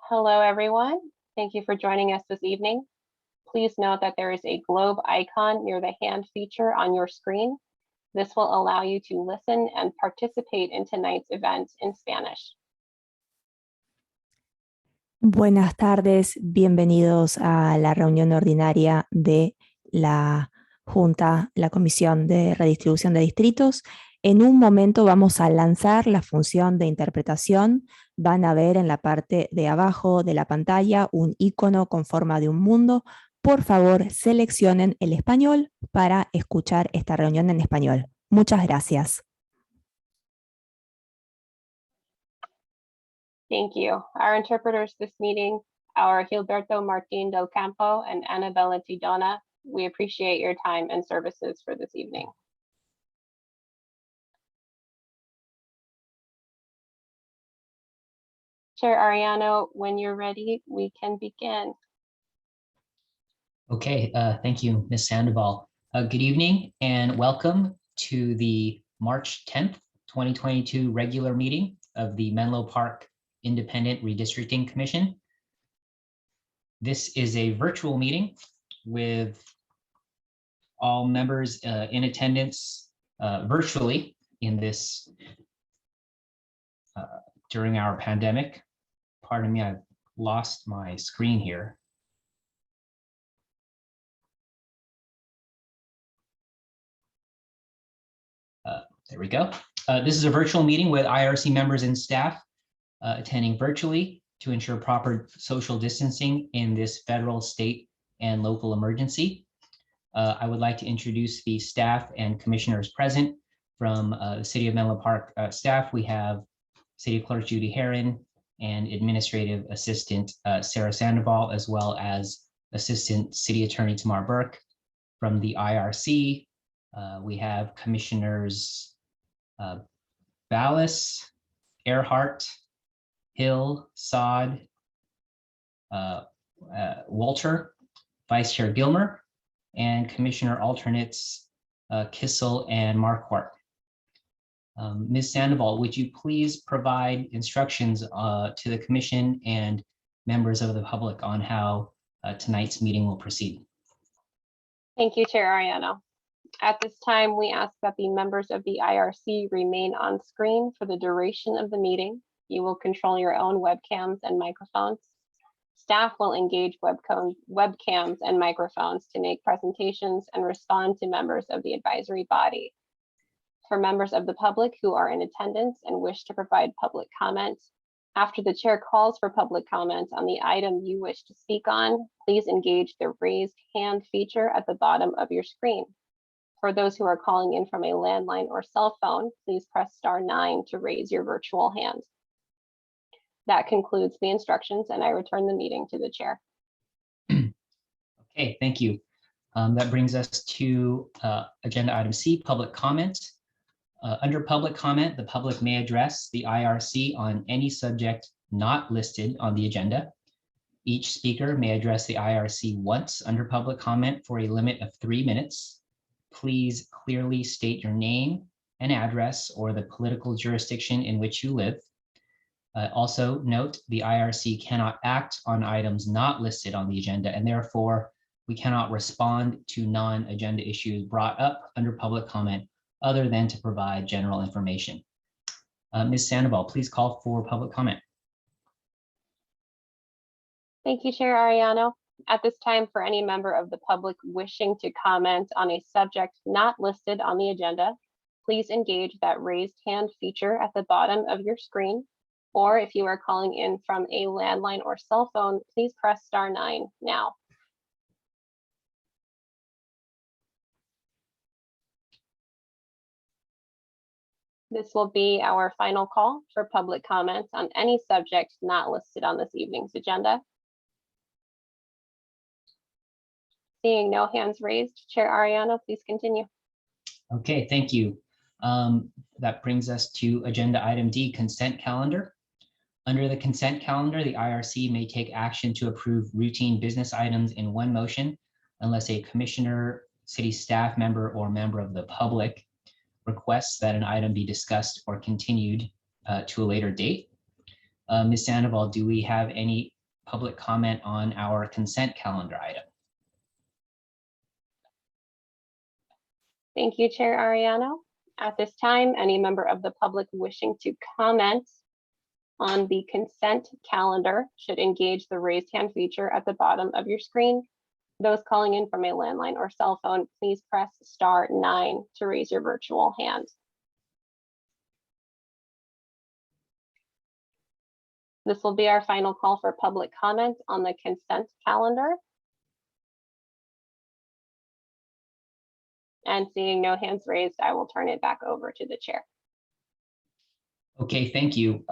Hello, everyone. Thank you for joining us this evening. Please note that there is a globe icon near the hand feature on your screen. This will allow you to listen and participate in tonight's event in Spanish. Buenas tardes, bienvenidos a la reunión ordinaria de la Junta, la Comisión de Redistribución de Distritos. En un momento vamos a lanzar la función de interpretación. Van a ver en la parte de abajo de la pantalla un icono con forma de un mundo. Por favor, seleccionen el español para escuchar esta reunión en español. Muchas gracias. Thank you. Our interpreters this meeting are Gilberto Martín del Campo and Annabella Tidona. We appreciate your time and services for this evening. Chair Ariano, when you're ready, we can begin. Okay, thank you, Ms. Sandoval. Good evening and welcome to the March 10th, 2022 regular meeting of the Menlo Park Independent Redistricting Commission. This is a virtual meeting with all members in attendance virtually in this during our pandemic. Pardon me, I've lost my screen here. There we go. This is a virtual meeting with IRC members and staff attending virtually to ensure proper social distancing in this federal, state, and local emergency. I would like to introduce the staff and commissioners present from the City of Menlo Park staff. We have City Clerk Judy Herron and Administrative Assistant Sarah Sandoval, as well as Assistant City Attorney Tamar Burke. From the IRC, we have Commissioners Ballas, Earhart, Hill, Sod, Walter, Vice Chair Gilmer, and Commissioner Alternates Kissel and Marquardt. Ms. Sandoval, would you please provide instructions to the Commission and members of the public on how tonight's meeting will proceed? Thank you, Chair Ariano. At this time, we ask that the members of the IRC remain on screen for the duration of the meeting. You will control your own webcams and microphones. Staff will engage webcams and microphones to make presentations and respond to members of the advisory body. For members of the public who are in attendance and wish to provide public comment, after the chair calls for public comment on the item you wish to speak on, please engage the raised hand feature at the bottom of your screen. For those who are calling in from a landline or cell phone, please press *9 to raise your virtual hand. That concludes the instructions, and I return the meeting to the chair. Okay, thank you. That brings us to agenda item C, public comment. Under public comment, the public may address the IRC on any subject not listed on the agenda. Each speaker may address the IRC once under public comment for a limit of 3 minutes. Please clearly state your name and address or the political jurisdiction in which you live. Also note, the IRC cannot act on items not listed on the agenda, and therefore we cannot respond to non-agenda issues brought up under public comment other than to provide general information. Ms. Sandoval, please call for public comment. Thank you, Chair Ariano. At this time, for any member of the public wishing to comment on a subject not listed on the agenda, please engage that raised hand feature at the bottom of your screen. Or if you are calling in from a landline or cell phone, please press *9 now. This will be our final call for public comment on any subject not listed on this evening's agenda. Seeing no hands raised, Chair Ariano, please continue. Okay, thank you. That brings us to agenda item D, consent calendar. Under the consent calendar, the IRC may take action to approve routine business items in one motion unless a commissioner, city staff member, or member of the public requests that an item be discussed or continued to a later date. Ms. Sandoval, do we have any public comment on our consent calendar item? Thank you, Chair Ariano. At this time, any member of the public wishing to comment on the consent calendar should engage the raised hand feature at the bottom of your screen. Those calling in from a landline or cell phone, please press *9 to raise your virtual hand. This will be our final call for public comment on the consent calendar. And seeing no hands raised, I will turn it back over to the chair. Okay, thank you.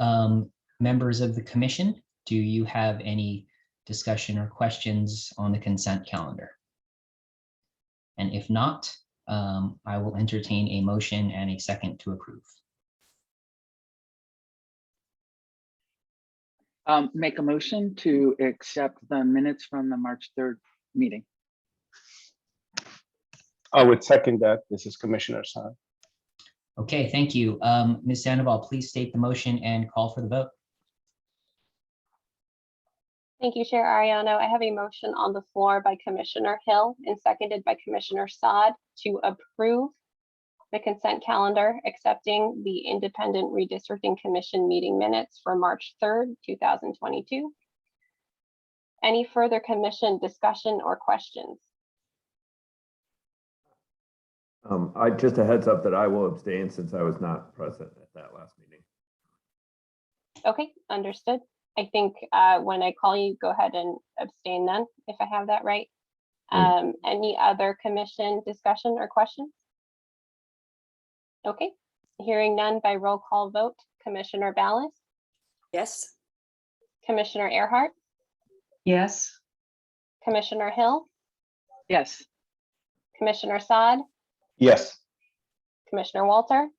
Members of the commission, do you have any discussion or questions on the consent calendar? And if not, I will entertain a motion and a second to approve. Make a motion to accept the minutes from the March 3rd meeting. I would second that. This is Commissioner San. Okay, thank you. Ms. Sandoval, please state the motion and call for the vote. Thank you, Chair Ariano. I have a motion on the floor by Commissioner Hill and seconded by Commissioner Saad to approve the consent calendar, accepting the Independent Redistricting Commission meeting minutes for March 3rd, 2022. Any further commission discussion or questions? Just a heads up that I will abstain since I was not present at that last meeting. Okay, understood. I think when I call you, go ahead and abstain then, if I have that right. Any other commission discussion or questions? Okay, hearing none by roll call vote, Commissioner Ballas, Yes. Commissioner Earhart, Yes. Commissioner Hill, Yes. Commissioner Saad, Yes. Commissioner Walter.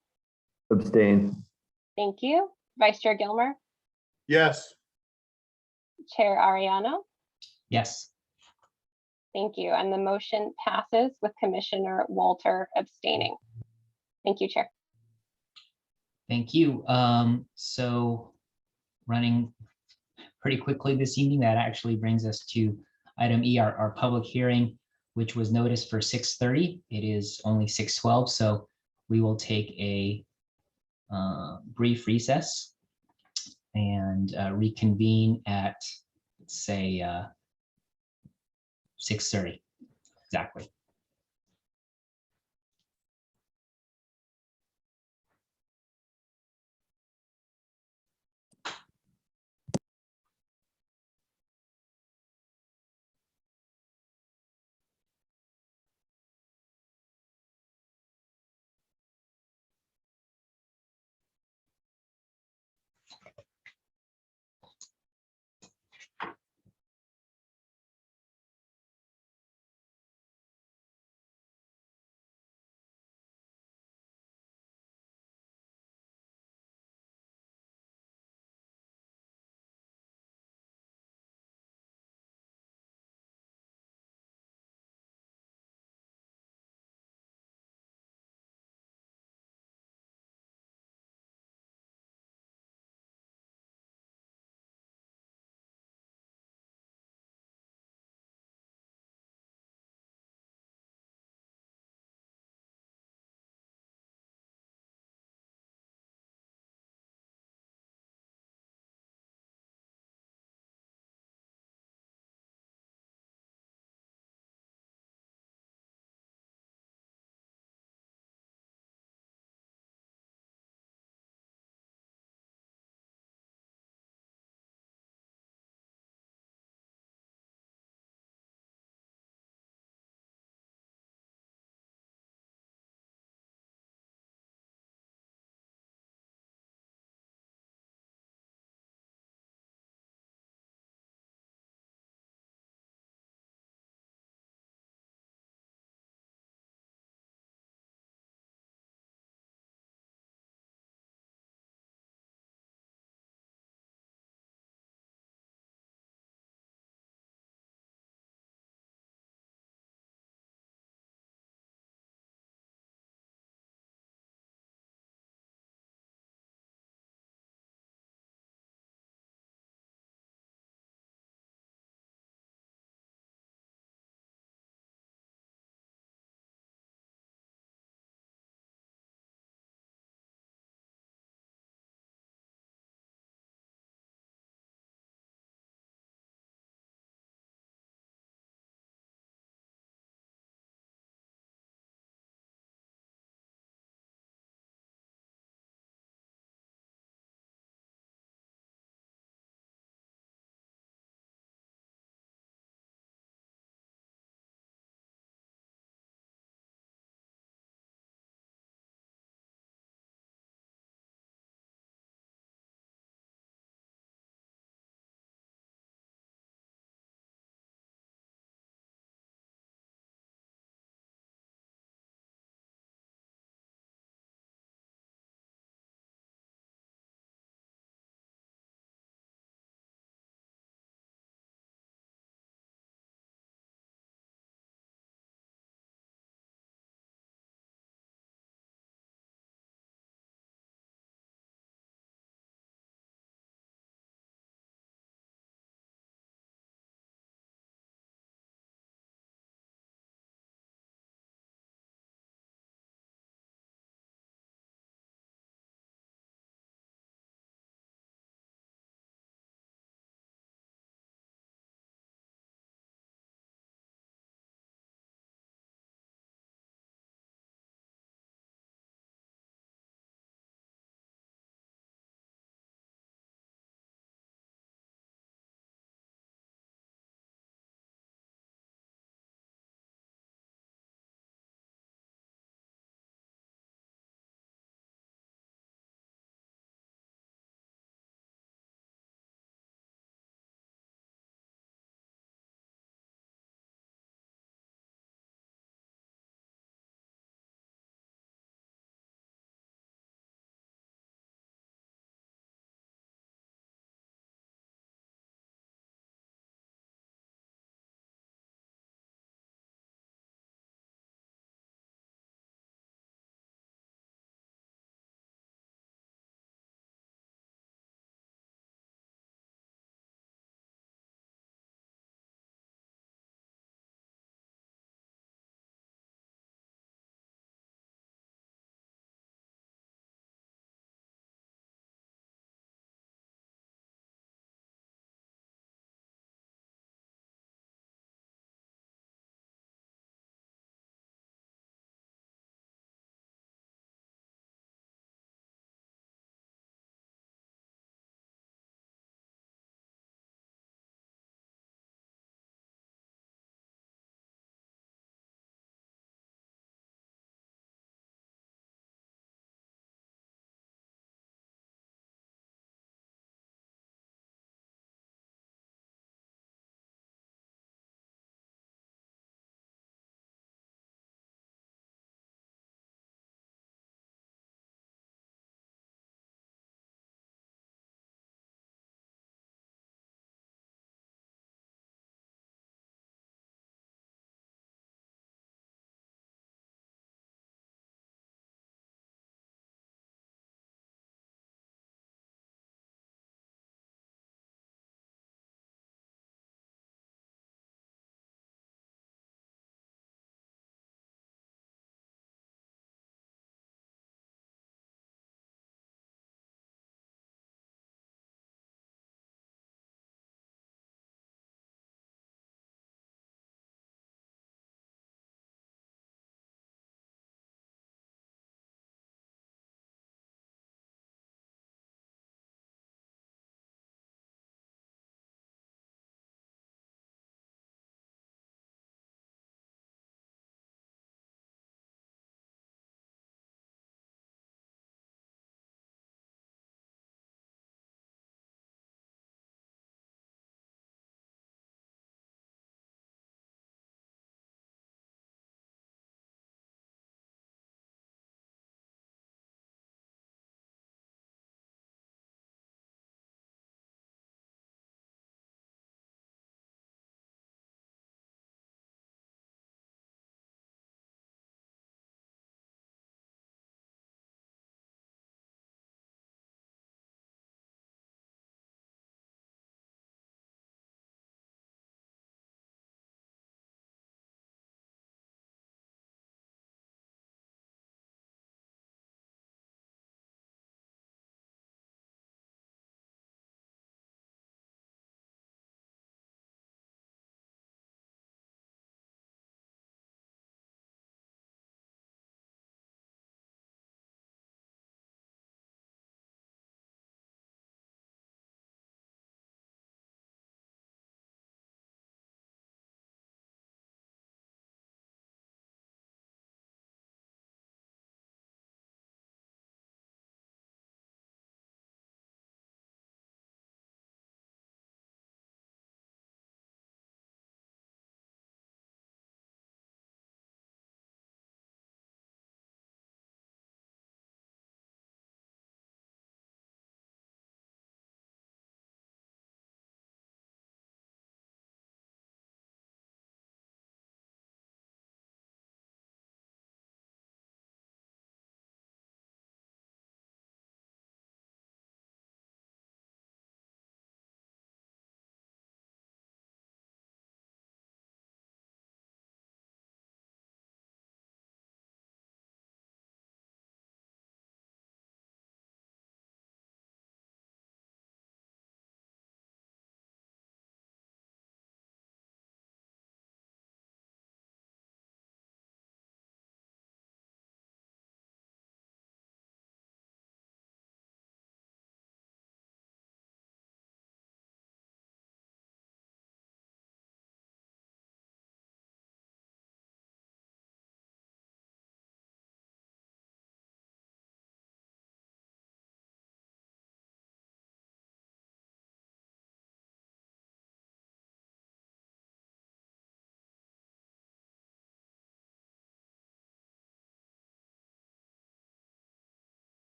Abstain. Thank you. Vice Chair Gilmer, Yes. Chair Ariano. Yes. Thank you. And the motion passes with Commissioner Walter abstaining. Thank you, Chair. Thank you. So running pretty quickly this evening, that actually brings us to item E, our public hearing, which was noticed for 6:30. It is only 6:12, so we will take a brief recess and reconvene at, let's say, 6:30 exactly.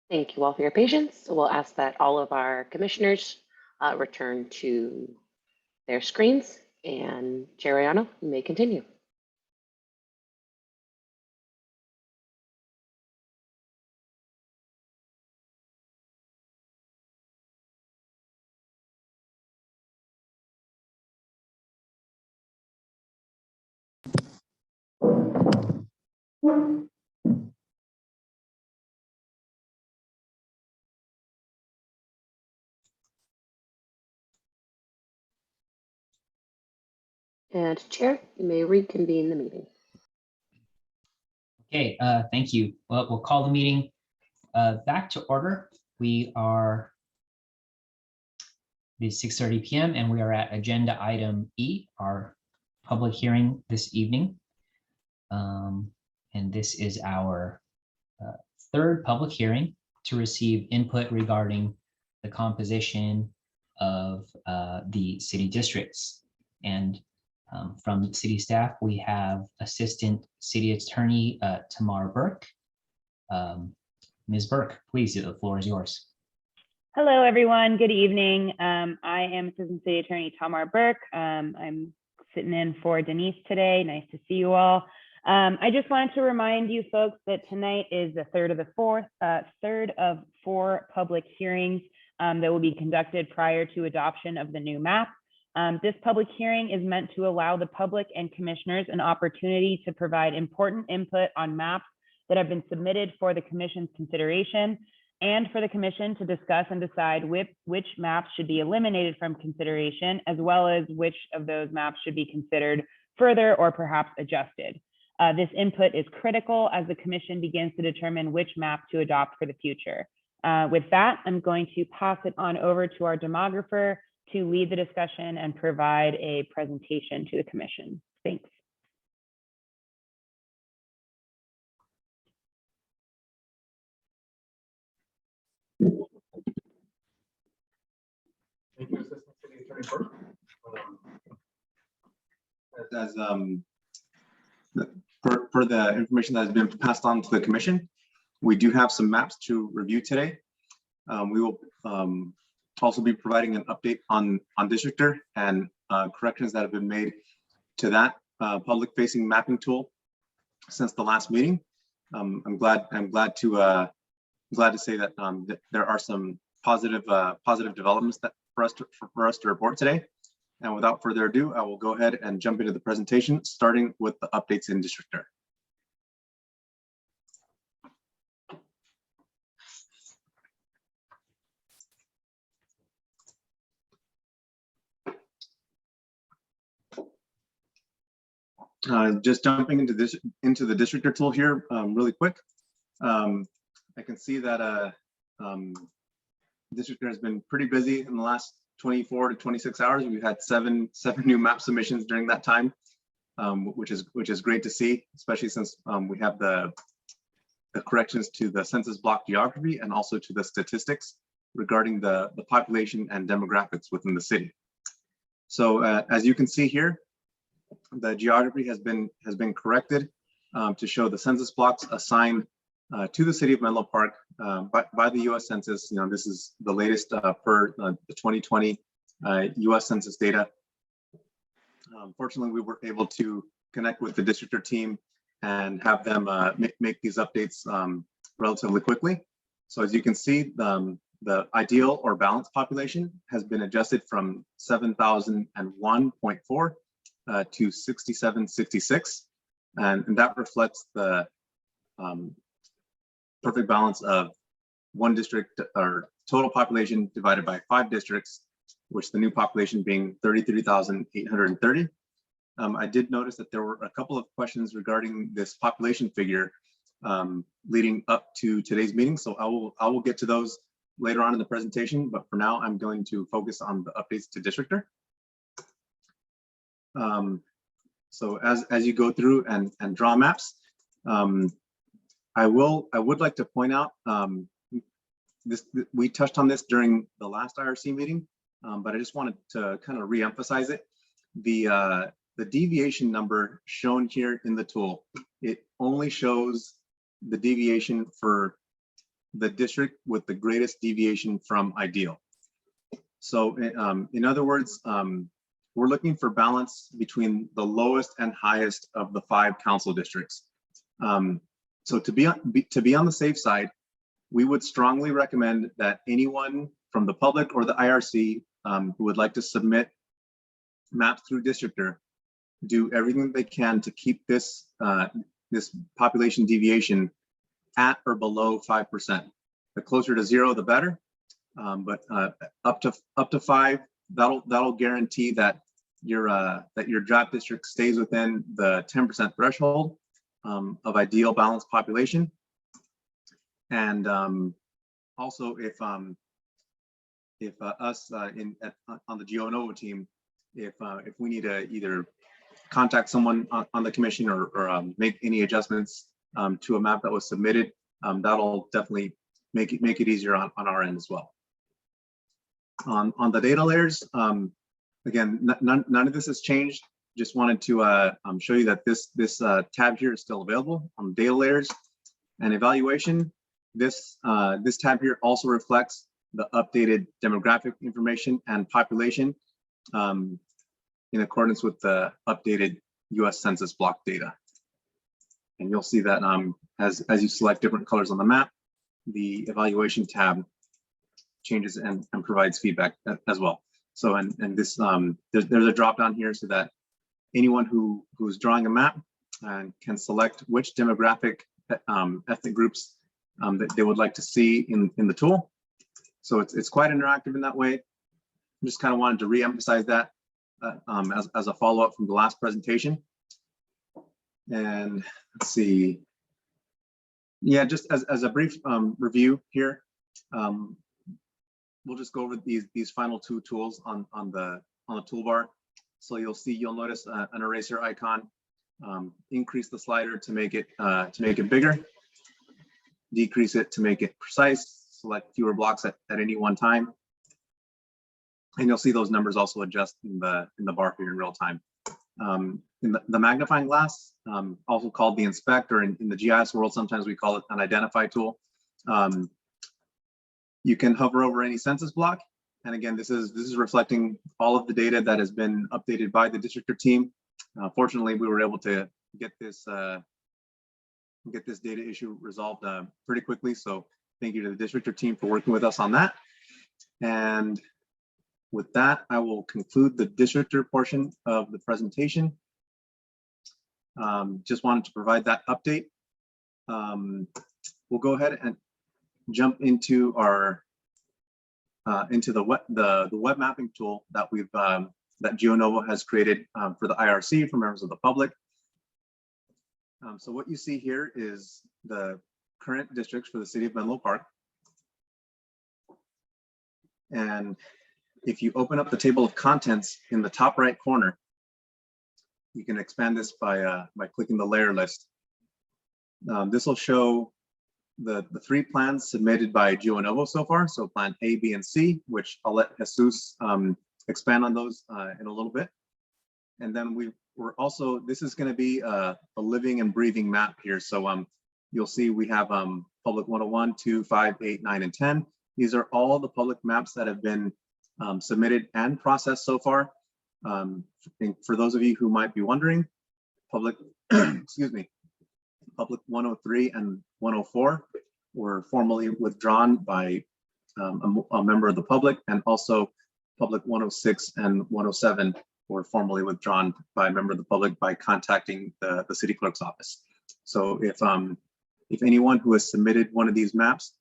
Thank you all for your patience. So we'll ask that all of our commissioners return to their screens, and Chair Ariano, you may continue. And Chair, you may reconvene the meeting. Okay, thank you. Well, we'll call the meeting back to order. We are, it is 6:30 p.m. and we are at agenda item E, our public hearing this evening. And this is our third public hearing to receive input regarding the composition of the city districts. And from city staff, we have Assistant City Attorney Tamar Burke. Ms. Burke, please, the floor is yours. Hello, everyone. Good evening. I am Assistant City Attorney Tamar Burke. I'm sitting in for Denise today. Nice to see you all. I just wanted to remind you folks that tonight is the third of four public hearings that will be conducted prior to adoption of the new map. This public hearing is meant to allow the public and commissioners an opportunity to provide important input on maps that have been submitted for the commission's consideration, and for the commission to discuss and decide which maps should be eliminated from consideration, as well as which of those maps should be considered further or perhaps adjusted. This input is critical as the commission begins to determine which map to adopt for the future. With that, I'm going to pass it on over to our demographer to lead the discussion and provide a presentation to the commission. Thanks. Thank you, Assistant City Attorney Burke. For the information that has been passed on to the commission, we do have some maps to review today. We will also be providing an update on Districtor and corrections that have been made to that public-facing mapping tool since the last meeting. I'm glad to say that there are some positive developments that for us to report today. And without further ado, I will go ahead and jump into the presentation, starting with the updates in Districtor. Just jumping into the Districtor tool here really quick. I can see that Districtor has been pretty busy in the last 24 to 26 hours. We've had seven new map submissions during that time, which is great to see, especially since we have the corrections to the census block geography and also to the statistics regarding the population and demographics within the city. So as you can see here, the geography has been corrected to show the census blocks assigned to the city of Menlo Park by the U.S. Census. You know, this is the latest per the 2020 U.S. Census data. Fortunately, we were able to connect with the Districtor team and have them make these updates relatively quickly. So as you can see, the ideal or balanced population has been adjusted from 7,001.4 to 6,766, and that reflects the perfect balance of one district or total population divided by 5 districts, which the new population being 33,830. I did notice that there were a couple of questions regarding this population figure leading up to today's meeting. So I will get to those later on in the presentation, but for now, I'm going to focus on the updates to Districtor. So as you go through and draw maps, I would like to point out we touched on this during the last IRC meeting, but I just wanted to kind of re-emphasize it. The deviation number shown here in the tool, it only shows the deviation for the district with the greatest deviation from ideal. So in other words, we're looking for balance between the lowest and highest of the 5 council districts. So to be on the safe side, we would strongly recommend that anyone from the public or the IRC who would like to submit maps through Districtor do everything they can to keep this this population deviation at or below 5%. The closer to 0, the better. But up to 5, that'll guarantee that your draft district stays within the 10% threshold of ideal balanced population. And also, if us on the GeoNovo team, if we need to either contact someone on the commission or make any adjustments to a map that was submitted, that'll definitely make it easier on our end as well. On the data layers, again, none of this has changed. Just wanted to show you that this tab here is still available on data layers and evaluation. This tab here also reflects the updated demographic information and population in accordance with the updated US Census Block data. And you'll see that as you select different colors on the map, the evaluation tab changes and provides feedback as well. So and this there's a drop down here so that anyone who's drawing a map can select which demographic ethnic groups that they would like to see in the tool. So it's quite interactive in that way. Just kind of wanted to re-emphasize that as a follow-up from the last presentation. And let's see. Yeah, just as a brief review here, we'll just go over these final 2 tools on the toolbar. So you'll notice an eraser icon. Increase the slider to make it bigger. Decrease it to make it precise. Select fewer blocks at any one time. And you'll see those numbers also adjust in the bar here in real time. In the magnifying glass, also called the inspect, or in the GIS world, sometimes we call it an identify tool. You can hover over any census block. And again, this is reflecting all of the data that has been updated by the Districtor team. Fortunately, we were able to get this data issue resolved pretty quickly. So thank you to the Districtor team for working with us on that. And with that, I will conclude the Districtor portion of the presentation. Just wanted to provide that update. We'll go ahead and jump into our into the web mapping tool that that GeoNovo has created for the IRC for members of the public. So what you see here is the current districts for the city of Menlo Park. And if you open up the table of contents in the top right corner, you can expand this by clicking the layer list. This will show the 3 plans submitted by GeoNovo so far. So plan A, B, and C, which I'll let Jesus expand on those in a little bit. And then we're also, this is going to be a living and breathing map here. So you'll see we have public 101, 2, 5, 8, 9, and 10. These are all the public maps that have been submitted and processed so far. For those of you who might be wondering, public, excuse me, public 103 and 104 were formally withdrawn by a member of the public, and also public 106 and 107 were formally withdrawn by a member of the public by contacting the city clerk's office. So if anyone who has submitted one of these maps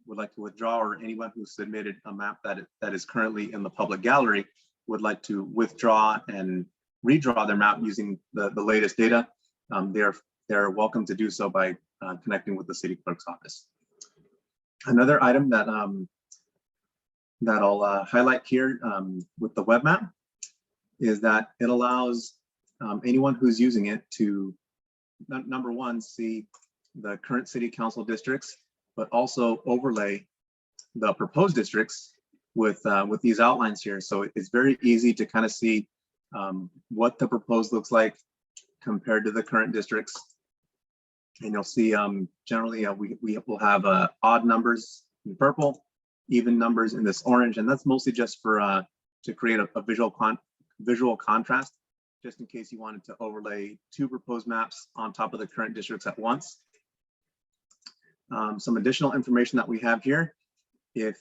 would like to withdraw, or anyone who submitted a map that is currently in the public gallery would like to withdraw and redraw their map using the latest data, they're welcome to do so by connecting with the city clerk's office. Another item that I'll highlight here with the web map is that it allows anyone who's using it to, number one, see the current city council districts, but also overlay the proposed districts with these outlines here. So it's very easy to kind of see what the proposed looks like compared to the current districts. And you'll see generally we will have odd numbers in purple, even numbers in this orange, and that's mostly just for to create a visual contrast, just in case you wanted to overlay two proposed maps on top of the current districts at once. Some additional information that we have here, if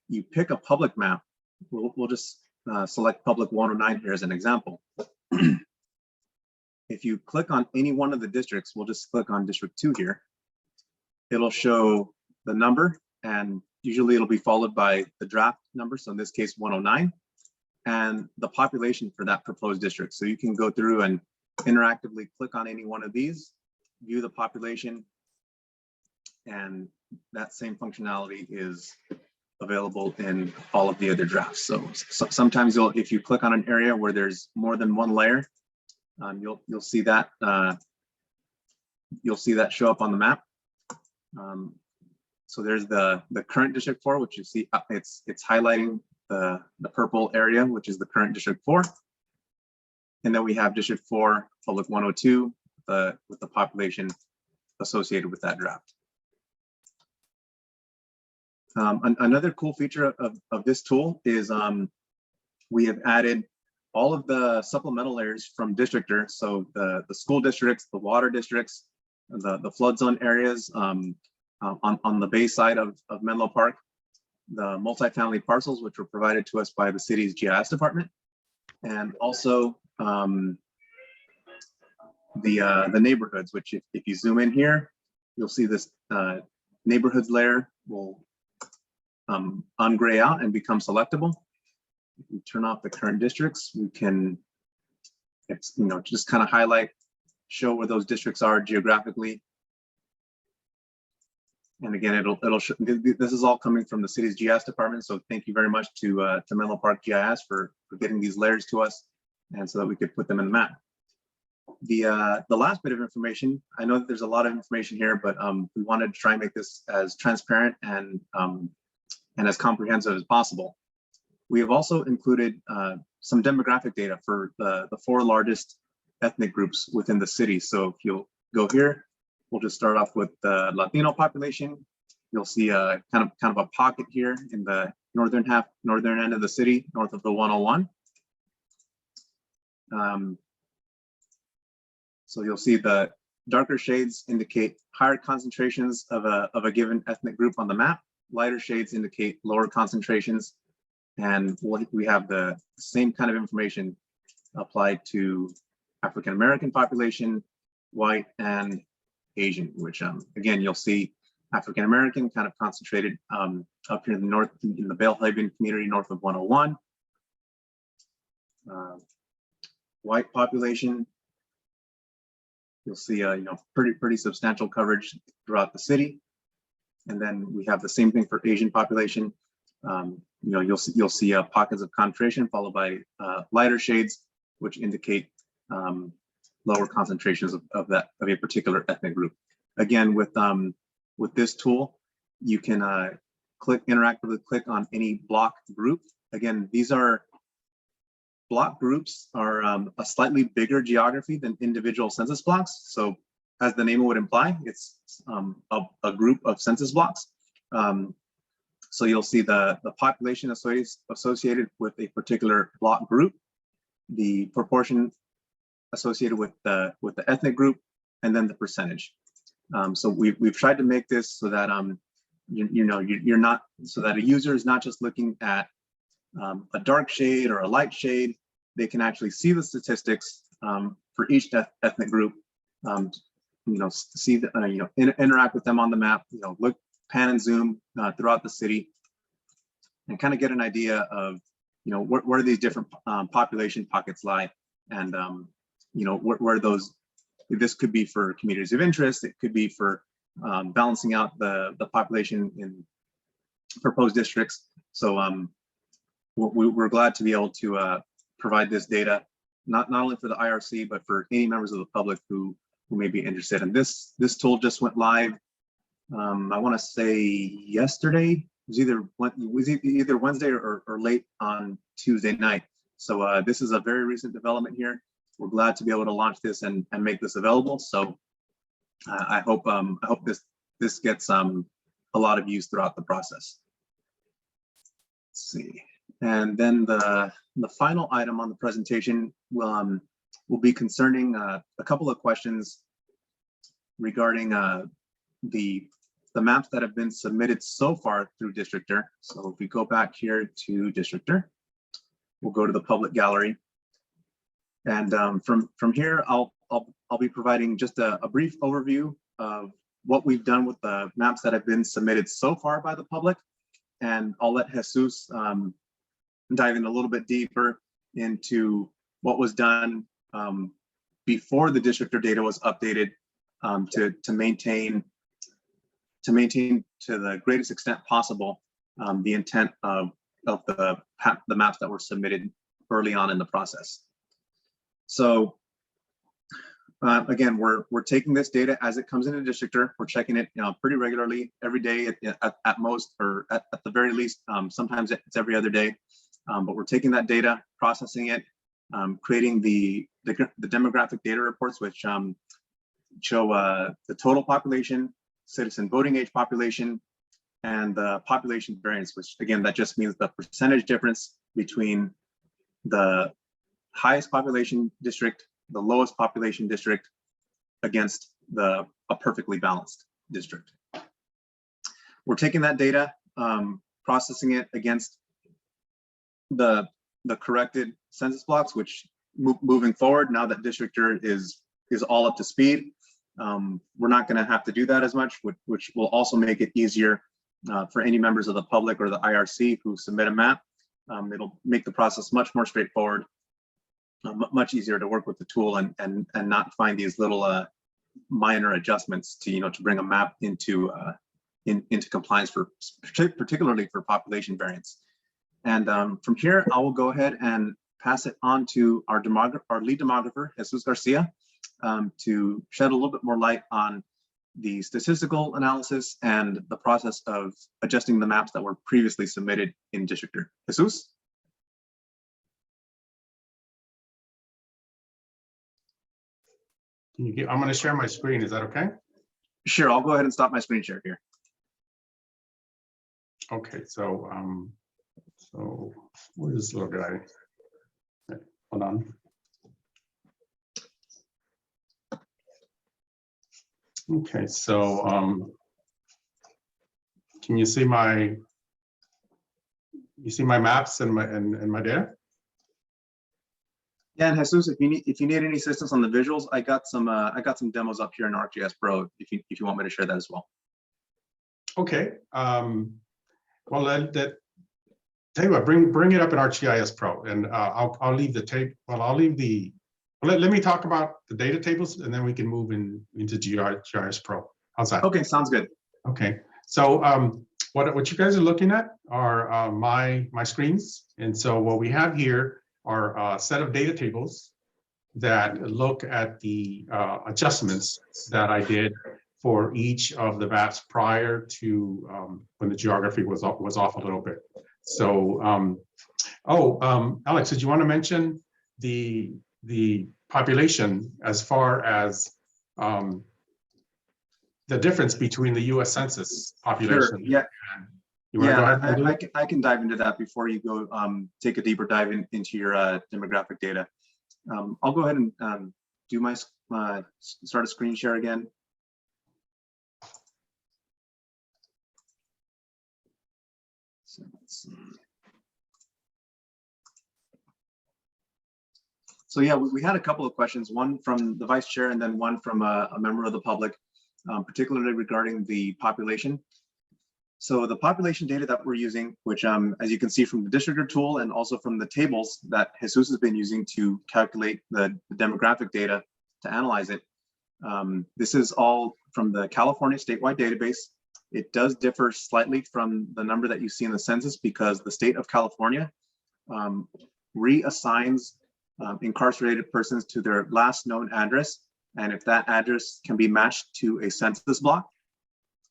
you pick a public map, we'll just select public 109 here as an example. If you click on any one of the districts, we'll just click on District 2 here. It'll show the number, and usually it'll be followed by the draft number. So in this case, 109, and the population for that proposed district. So you can go through and interactively click on any one of these, view the population, and that same functionality is available in all of the other drafts. So sometimes if you click on an area where there's more than one layer, you'll see that show up on the map. So there's the current District 4, which you see it's highlighting the purple area, which is the current District 4. And then we have District 4, Public 102, with the population associated with that draft. Another cool feature of this tool is we have added all of the supplemental layers from Districtor. So the school districts, the water districts, the flood zone areas on the bay side of Menlo Park, the multifamily parcels, which were provided to us by the city's GIS department, and also the neighborhoods, which if you zoom in here, you'll see this neighborhoods layer will ungray out and become selectable. If we turn off the current districts, we can, just kind of highlight, show where those districts are geographically. And again, it'll show, this is all coming from the city's GIS department. So thank you very much to Menlo Park GIS for getting these layers to us, and so that we could put them in the map. The last bit of information, I know that there's a lot of information here, but we wanted to try and make this as transparent and as comprehensive as possible. We have also included some demographic data for the 4 largest ethnic groups within the city. So if you'll go here, we'll just start off with the Latino population. You'll see kind of a pocket here in the northern end of the city, north of the 101. So you'll see the darker shades indicate higher concentrations of a given ethnic group on the map. Lighter shades indicate lower concentrations. And we have the same kind of information applied to African American population, white, and Asian, which again, you'll see African American kind of concentrated up here in the north, in the Belhaven community north of 101. White population, you'll see pretty substantial coverage throughout the city. And then we have the same thing for Asian population. You'll see pockets of concentration followed by lighter shades, which indicate lower concentrations of a particular ethnic group. Again, with this tool, you can interactively click on any block group. Again, these are block groups are a slightly bigger geography than individual census blocks. So as the name would imply, it's a group of census blocks. So you'll see the population associated with a particular block group, the proportion associated with the ethnic group, and then the percentage. So we've tried to make this so that you're not, so that a user is not just looking at a dark shade or a light shade. They can actually see the statistics for each ethnic group. See the, interact with them on the map. Look, pan and zoom throughout the city, and kind of get an idea of where these different population pockets lie, and where those. This could be for communities of interest. It could be for balancing out the population in proposed districts. So we're glad to be able to provide this data, not only for the IRC, but for any members of the public who may be interested. And this tool just went live, I want to say yesterday. It was either Wednesday or late on Tuesday night. So this is a very recent development here. We're glad to be able to launch this and make this available. So I hope this gets a lot of use throughout the process. Let's see, and then the final item on the presentation will be concerning a couple of questions regarding the maps that have been submitted so far through Districtor. So if we go back here to Districtor, we'll go to the public gallery, and from here I'll be providing just a brief overview of what we've done with the maps that have been submitted so far by the public, and I'll let Jesus dive in a little bit deeper into what was done before the Districtor data was updated to maintain to the greatest extent possible the intent of the maps that were submitted early on in the process. So again, we're taking this data as it comes into Districtor. We're checking it pretty regularly every day at most, or at the very least. Sometimes it's every other day, but we're taking that data, processing it, creating the demographic data reports, which show the total population, citizen voting age population, and the population variance, which again, that just means the percentage difference between the highest population district, the lowest population district, against a perfectly balanced district. We're taking that data, processing it against the corrected census blocks, which moving forward, now that Districtor is all up to speed, we're not going to have to do that as much, which will also make it easier for any members of the public or the IRC who submit a map. It'll make the process much more straightforward, much easier to work with the tool, and not find these little minor adjustments to bring a map into compliance, particularly for population variance. And from here, I will go ahead and pass it on to our lead demographer, Jesus Garcia, to shed a little bit more light on the statistical analysis and the process of adjusting the maps that were previously submitted in Districtor. Jesus? I'm going to share my screen. Is that okay? Sure, I'll go ahead and stop my screen share here. Okay, so where's this little guy? Okay, hold on. Okay, so can you see my maps and my data? Yeah, and Jesus, if you need any assistance on the visuals, I got some demos up here in ArcGIS Pro if you want me to share that as well. Okay. Well, tell you what, bring it up in ArcGIS Pro, and I'll leave the tape. Well, I'll leave the. Let me talk about the data tables, and then we can move into GIS Pro. How's that? Okay, sounds good. Okay, so what you guys are looking at are my screens, and so what we have here are a set of data tables that look at the adjustments that I did for each of the maps prior to when the geography was off a little bit. So, Alex, did you want to mention the population as far as the difference between the U.S. Census population? Sure, yeah. You want to go ahead and do it? I can dive into that before you go take a deeper dive into your demographic data. I'll go ahead and do my start a screen share again. So let's see. So yeah, we had a couple of questions, one from the vice chair and then one from a member of the public, particularly regarding the population. So the population data that we're using, which as you can see from the Districtor tool and also from the tables that Jesus has been using to calculate the demographic data to analyze it, this is all from the California statewide database. It does differ slightly from the number that you see in the census because the state of California reassigns incarcerated persons to their last known address. And if that address can be matched to a census block,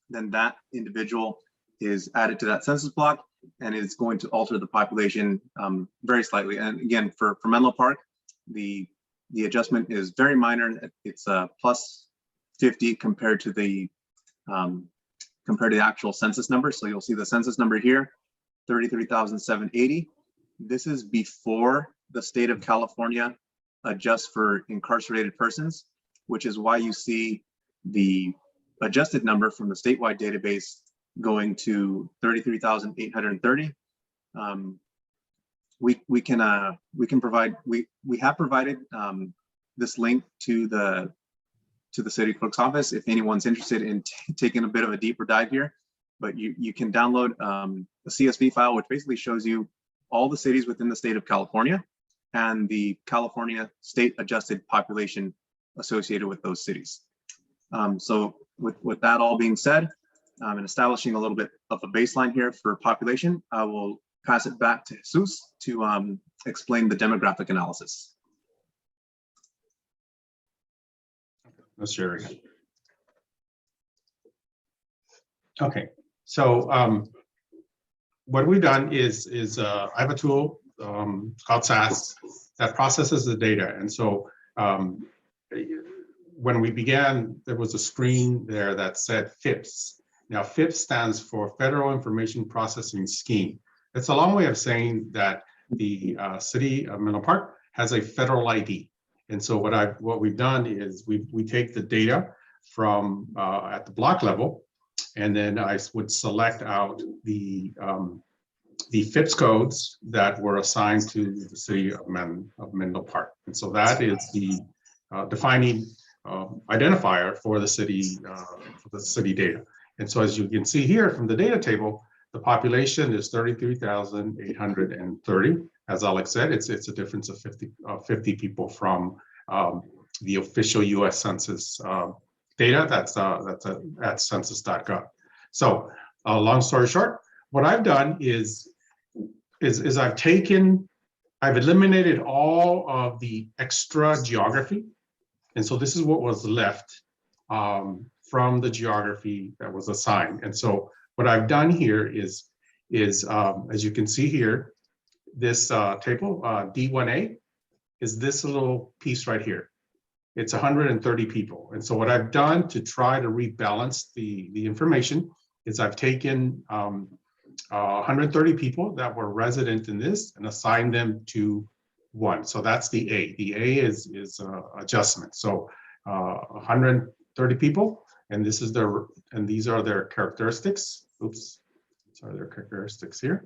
then that individual is added to that census block, and it's going to alter the population very slightly. And again, for Menlo Park, the adjustment is very minor. It's plus 50 compared to the actual census number. So you'll see the census number here, 33,780. This is before the state of California adjusts for incarcerated persons, which is why you see the adjusted number from the statewide database going to 33,830. We have provided this link to the city clerk's office if anyone's interested in taking a bit of a deeper dive here. But you can download a CSV file, which basically shows you all the cities within the state of California and the California state adjusted population associated with those cities. So with that all being said, and establishing a little bit of a baseline here for population, I will pass it back to Jesus to explain the demographic analysis. Let's share again. Okay, so what we've done is I have a tool called SAS that processes the data. And so when we began, there was a screen there that said FIPS. Now FIPS stands for Federal Information Processing Scheme. It's a long way of saying that the city of Menlo Park has a federal ID. And so what we've done is we take the data from at the block level, and then I would select out the FIPS codes that were assigned to the city of Menlo Park. And so that is the defining identifier for the city data. And so as you can see here from the data table, the population is 33,830. As Alex said, it's a difference of 50 people from the official U.S. Census data that's at census.gov. So long story short, what I've done is I've eliminated all of the extra geography. And so this is what was left from the geography that was assigned. And so what I've done here is as you can see here, this table, D1A, is this little piece right here. It's 130 people. And so what I've done to try to rebalance the information is I've taken 130 people that were resident in this and assigned them to one. So that's the A. The A is adjustment. So 130 people, and these are their characteristics. Oops, sorry, their characteristics here.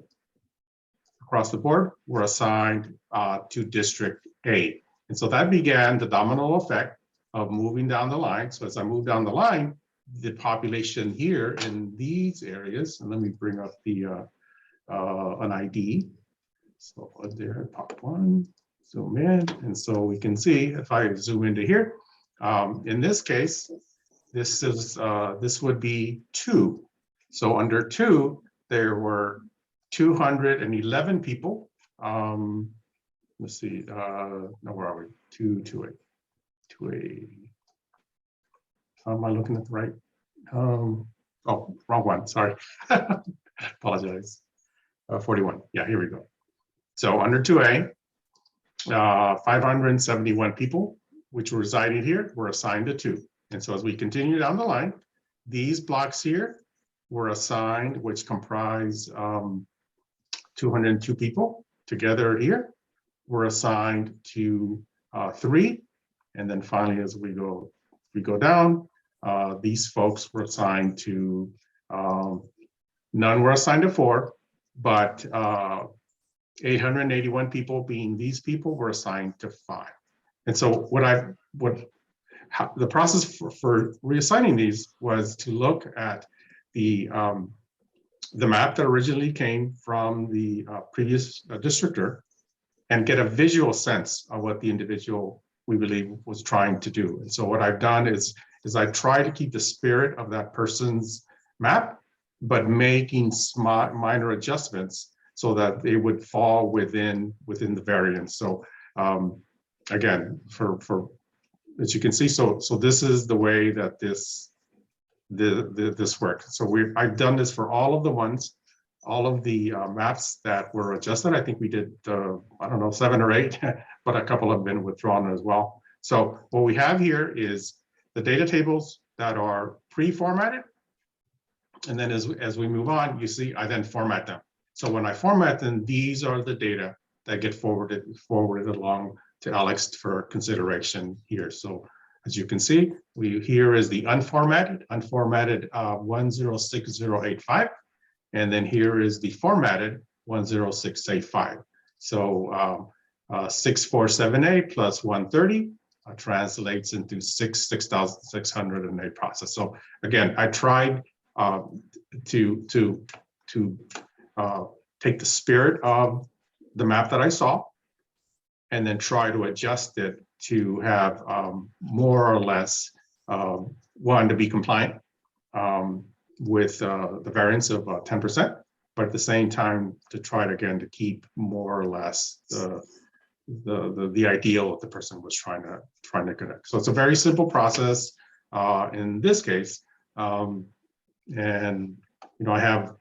Across the board were assigned to District A. And so that began the domino effect of moving down the line. So as I move down the line, the population here in these areas, and let me bring up the an ID. So there, pop one, zoom in, and so we can see if I zoom into here. In this case, this would be 2. So under 2, there were 211 people. Let's see, no, where are we? 2A. Am I looking at the right? Oh, wrong one, sorry. Apologize. 41, yeah, here we go. So under 2A, 571 people, which resided here, were assigned to 2. And so as we continue down the line, these blocks here were assigned, which comprise 202 people together here, were assigned to 3. And then finally, as we go down, these folks were assigned to, none were assigned to 4, but 881 people, being these people, were assigned to 5. And so the process for reassigning these was to look at the map that originally came from the previous districtor and get a visual sense of what the individual, we believe, was trying to do. And so what I've done is I try to keep the spirit of that person's map, but making minor adjustments so that they would fall within the variance. So again, for as you can see, so this is the way that this works. So I've done this for all of the maps that were adjusted. I think we did, I don't know, 7 or 8, but a couple have been withdrawn as well. So what we have here is the data tables that are pre-formatted. And then as we move on, you see, I then format them. So when I format them, these are the data that get forwarded along to Alex for consideration here. So as you can see, here is the unformatted 106085. And then here is the formatted 10685. So 6478 plus 130 translates into 6,608 process. So again, I tried to take the spirit of the map that I saw and then try to adjust it to have more or less, one, to be compliant with the variance of 10%, but at the same time to try to, again, to keep more or less the ideal that the person was trying to connect. So it's a very simple process in this case. And I have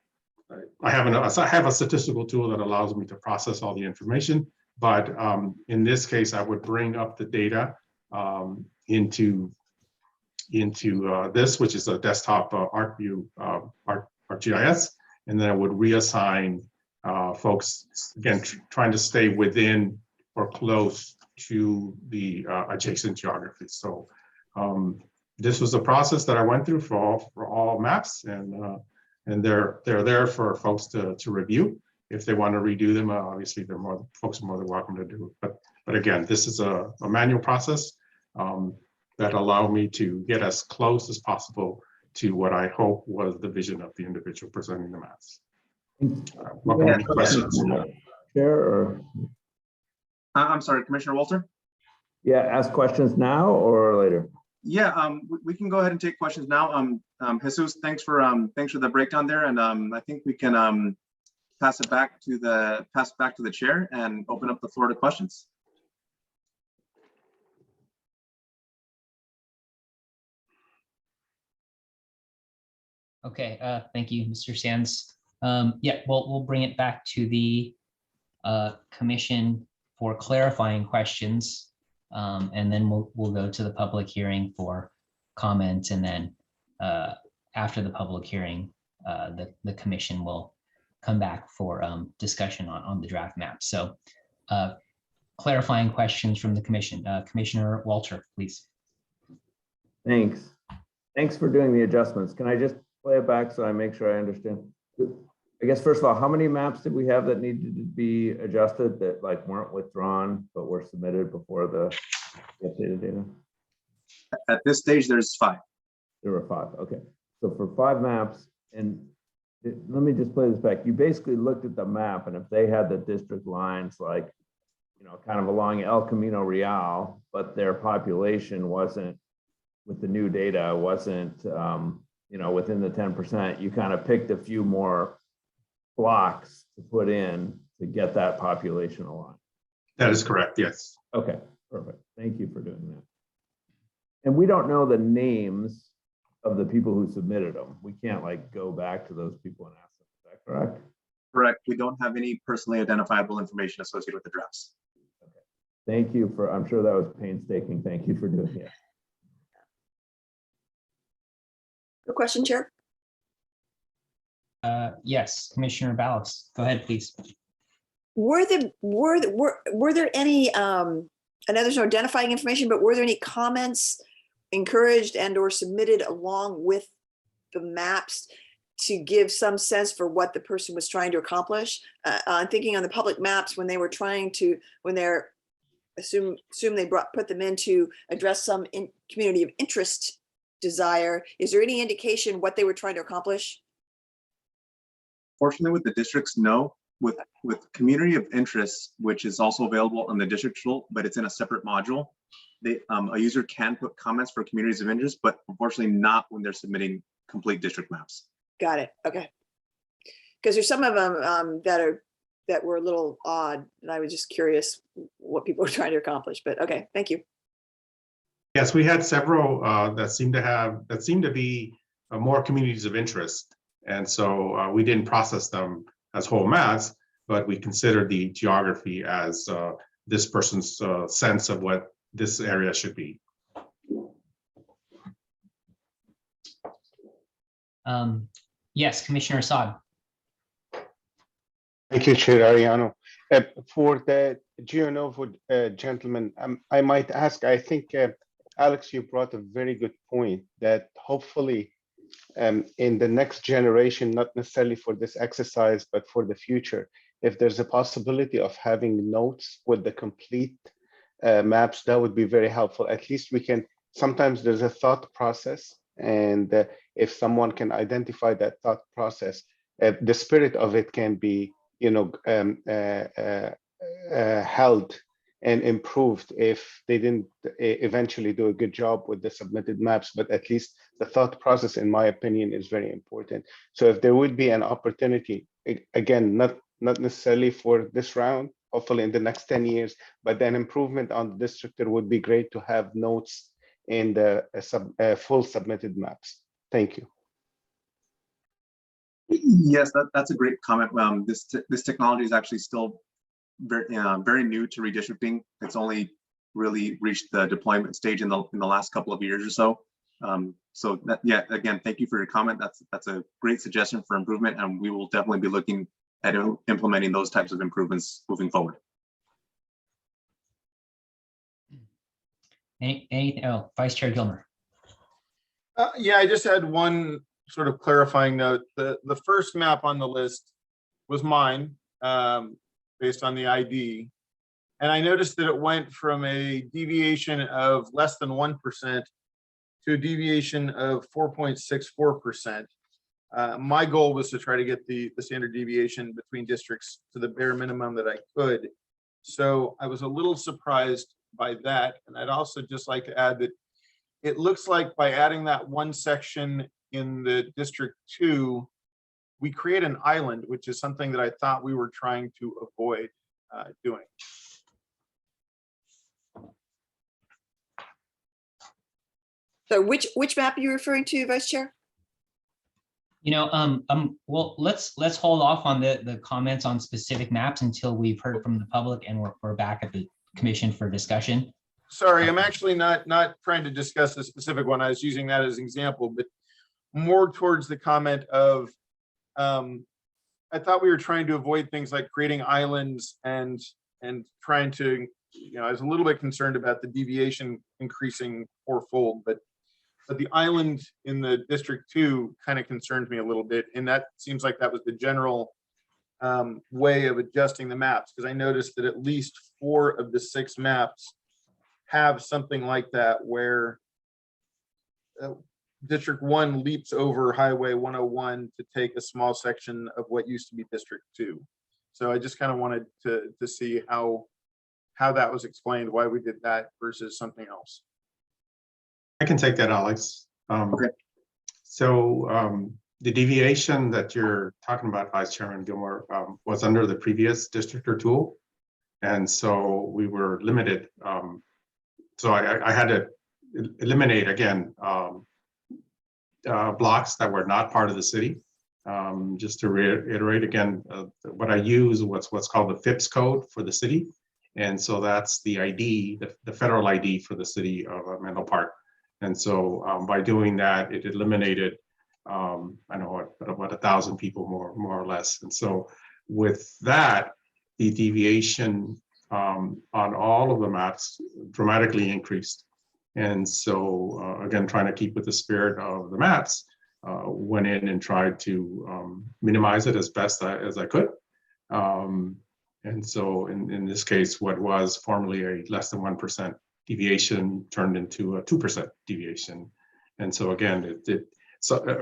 a statistical tool that allows me to process all the information. But in this case, I would bring up the data into this, which is a desktop ArcView ArcGIS, and then I would reassign folks, again, trying to stay within or close to the adjacent geography. So this was a process that I went through for all maps, and they're there for folks to review. If they want to redo them, obviously folks are more than welcome to do it. But again, this is a manual process that allowed me to get as close as possible to what I hope was the vision of the individual presenting the maps. Welcome any questions. Chair, or? I'm sorry, Commissioner Walter? Yeah, ask questions now or later? Yeah, we can go ahead and take questions now. Jesus, thanks for the breakdown there, and I think we can pass it back to the chair and open up the floor to questions. Okay, thank you, Mr. Sands. Yeah, we'll bring it back to the commission for clarifying questions, and then we'll go to the public hearing for comments, and then after the public hearing, the commission will come back for discussion on the draft map. So clarifying questions from the commission. Commissioner Walter, please. Thanks for doing the adjustments. Can I just play it back so I make sure I understand? I guess, first of all, how many maps did we have that needed to be adjusted that like weren't withdrawn but were submitted before the updated data? At this stage, there's 5. There were 5. Okay, so for 5 maps, and let me just play this back. You basically looked at the map, and if they had the district lines like, kind of along El Camino Real, but their population wasn't, with the new data, wasn't within the 10%, you kind of picked a few more blocks to put in to get that population aligned. That is correct, yes. Okay, perfect. Thank you for doing that. And we don't know the names of the people who submitted them. We can't like go back to those people and ask them. Is that correct? Correct. We don't have any personally identifiable information associated with the drafts. Okay. Thank you for, I'm sure that was painstaking. Thank you for doing it. A question, Chair? Yes, Commissioner Ballas, go ahead, please. Were there any, I know there's no identifying information, but were there any comments encouraged and or submitted along with the maps to give some sense for what the person was trying to accomplish? I'm thinking on the public maps when they were trying to, when they're assume they put them in to address some community of interest desire. Is there any indication what they were trying to accomplish? Fortunately, with the districts, no. With community of interest, which is also available on the district tool, but it's in a separate module. A user can put comments for communities of interest, but unfortunately not when they're submitting complete district maps. Got it. Okay. Because there's some of them that were a little odd, and I was just curious what people were trying to accomplish. But okay, thank you. Yes, we had several that seemed to be more communities of interest, and so we didn't process them as whole maps, but we considered the geography as this person's sense of what this area should be. Yes, Commissioner Assad. Thank you, Chair Ariano. For the Geonovo gentleman, I might ask, I think, Alex, you brought a very good point that hopefully in the next generation, not necessarily for this exercise, but for the future, if there's a possibility of having notes with the complete maps, that would be very helpful. At least we can, sometimes there's a thought process, and if someone can identify that thought process, the spirit of it can be, held and improved if they didn't eventually do a good job with the submitted maps, but at least the thought process, in my opinion, is very important. So if there would be an opportunity, again, not necessarily for this round, hopefully in the next 10 years, but an improvement on the districtor would be great to have notes in the full submitted maps. Thank you. Yes, that's a great comment. This technology is actually still very new to redistricting. It's only really reached the deployment stage in the last couple of years or so. So yeah, again, thank you for your comment. That's a great suggestion for improvement, and we will definitely be looking at implementing those types of improvements moving forward. Anything? Oh, Vice Chair Gilmer. Yeah, I just had one sort of clarifying note. The first map on the list was mine, based on the ID. And I noticed that it went from a deviation of less than 1% to a deviation of 4.64%. My goal was to try to get the standard deviation between districts to the bare minimum that I could. So I was a little surprised by that. And I'd also just like to add that it looks like by adding that one section in the District 2, we create an island, which is something that I thought we were trying to avoid doing. So which map are you referring to, Vice Chair? Well, let's hold off on the comments on specific maps until we've heard from the public and we're back at the commission for discussion. Sorry, I'm actually not trying to discuss a specific one. I was using that as an example, but more towards the comment of, I thought we were trying to avoid things like creating islands and trying to, I was a little bit concerned about the deviation increasing fourfold, but the island in the District 2 kind of concerned me a little bit. And that seems like that was the general way of adjusting the maps, because I noticed that at least 4 of the 6 maps have something like that, where District 1 leaps over Highway 101 to take a small section of what used to be District 2. So I just kind of wanted to see how that was explained, why we did that versus something else. I can take that, Alex. Okay. So the deviation that you're talking about, Vice Chairman Gilmore, was under the previous districtor tool. And so we were limited. So I had to eliminate, again, blocks that were not part of the city. Just to reiterate again, what I use was what's called the FIPS code for the city. And so that's the ID, the federal ID for the city of Menlo Park. And so by doing that, it eliminated, I know about 1,000 people more or less. And so with that, the deviation on all of the maps dramatically increased. And so again, trying to keep with the spirit of the maps, went in and tried to minimize it as best as I could. And so in this case, what was formerly a less than 1% deviation turned into a 2% deviation. And so again,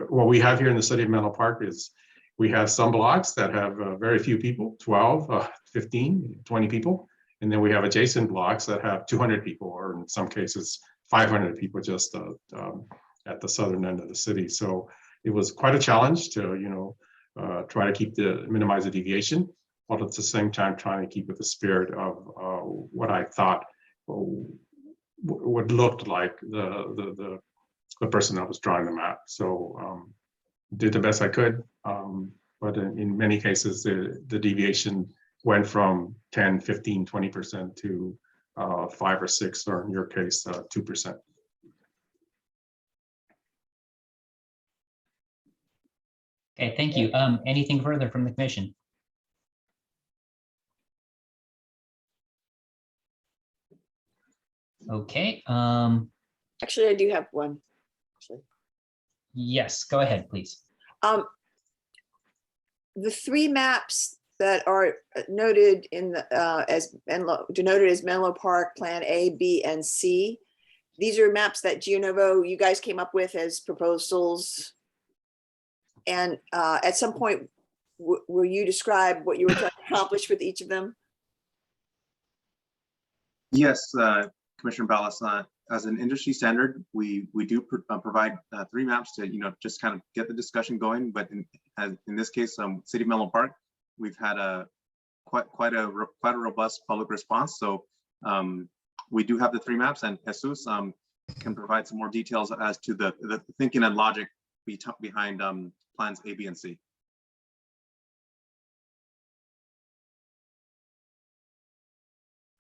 what we have here in the city of Menlo Park is we have some blocks that have very few people, 12, 15, 20 people. And then we have adjacent blocks that have 200 people, or in some cases, 500 people just at the southern end of the city. So it was quite a challenge to, try to minimize the deviation, while at the same time trying to keep with the spirit of what I thought what looked like the person that was drawing the map. So did the best I could, but in many cases, the deviation went from 10, 15, 20% to 5 or 6, or in your case, 2%. Okay, thank you. Anything further from the commission? Okay, Actually, I do have one. Actually. yes, go ahead, please. The three maps that are noted in the as Menlo, denoted as Menlo Park Plan A, B, and C. These are maps that Geonovo, you guys came up with as proposals. And at some point, will you describe what you were trying to accomplish with each of them? Yes, Commissioner Ballas, as an industry standard, we do provide three maps to, just kind of get the discussion going. But in this case, City of Menlo Park, we've had quite a robust public response. So we do have the three maps, and Jesus can provide some more details as to the thinking and logic behind plans A, B, and C.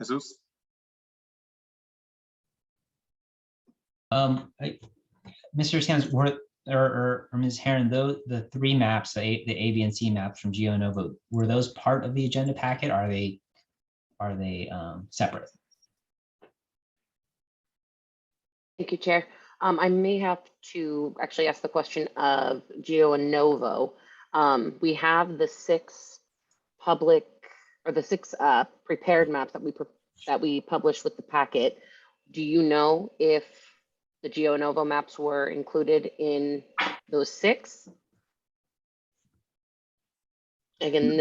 Jesus? Mr. Sands, or Ms. Herron, the three maps, the A, B, and C maps from Geonovo, were those part of the agenda packet? Are they separate? Thank you, Chair. I may have to actually ask the question of Geonovo. We have the six prepared maps that we published with the packet. Do you know if the Geonovo maps were included in those six? Again,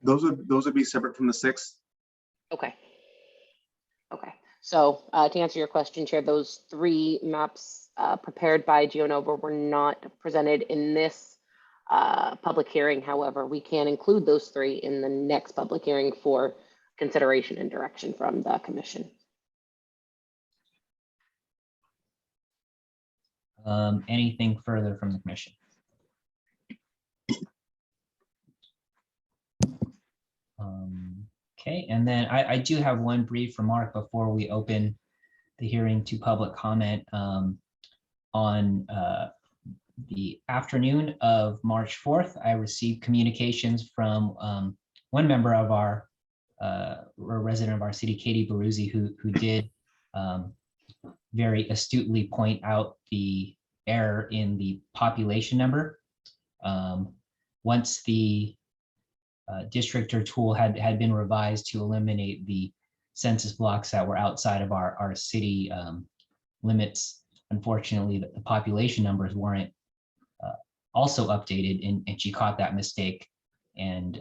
those would be separate from the six. Okay. Okay. So to answer your question, Chair, those three maps prepared by Geonovo were not presented in this public hearing. However, we can include those three in the next public hearing for consideration and direction from the commission. Anything further from the commission? Okay, and then I do have one brief remark before we open the hearing to public comment. On the afternoon of March 4th, I received communications from one member of our resident of our city, Katie Baruzzi, who did very astutely point out the error in the population number. Once the districtor tool had been revised to eliminate the census blocks that were outside of our city limits, unfortunately, the population numbers weren't also updated, and she caught that mistake. And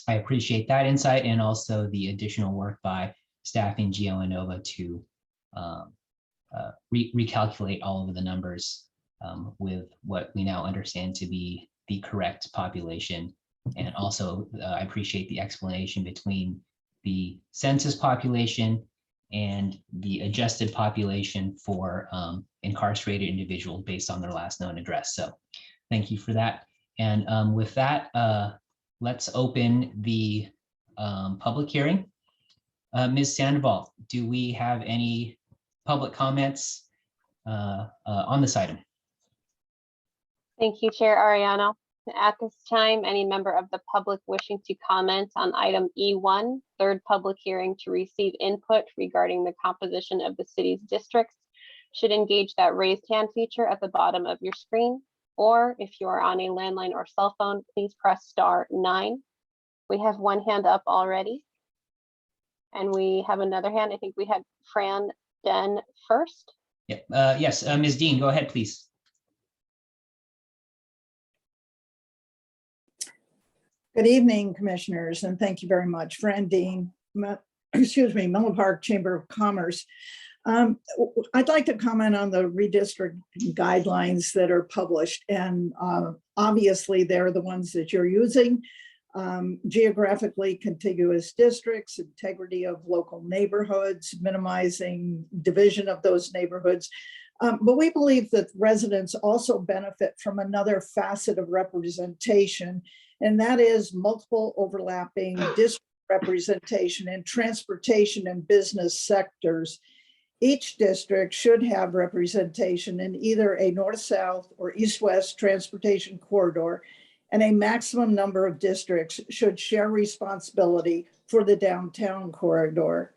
I appreciate that insight, and also the additional work by staff in Geonova to recalculate all of the numbers with what we now understand to be the correct population. And also, I appreciate the explanation between the census population and the adjusted population for incarcerated individuals based on their last known address. So thank you for that. And with that, let's open the public hearing. Ms. Sandoval, do we have any public comments on this item? Thank you, Chair Ariano. At this time, any member of the public wishing to comment on item E1, third public hearing to receive input regarding the composition of the city's districts, should engage that raised hand feature at the bottom of your screen. Or if you are on a landline or cell phone, please press *9. We have one hand up already. And we have another hand. I think we had Fran Den first. Yeah. Yes, Ms. Dean, go ahead, please. Good evening, commissioners, and thank you very much. Fran Dean, Menlo Park Chamber of Commerce. I'd like to comment on the redistricting guidelines that are published, and obviously they're the ones that you're using. Geographically contiguous districts, integrity of local neighborhoods, minimizing division of those neighborhoods. But we believe that residents also benefit from another facet of representation, and that is multiple overlapping district representation in transportation and business sectors. Each district should have representation in either a north-south or east-west transportation corridor, and a maximum number of districts should share responsibility for the downtown corridor.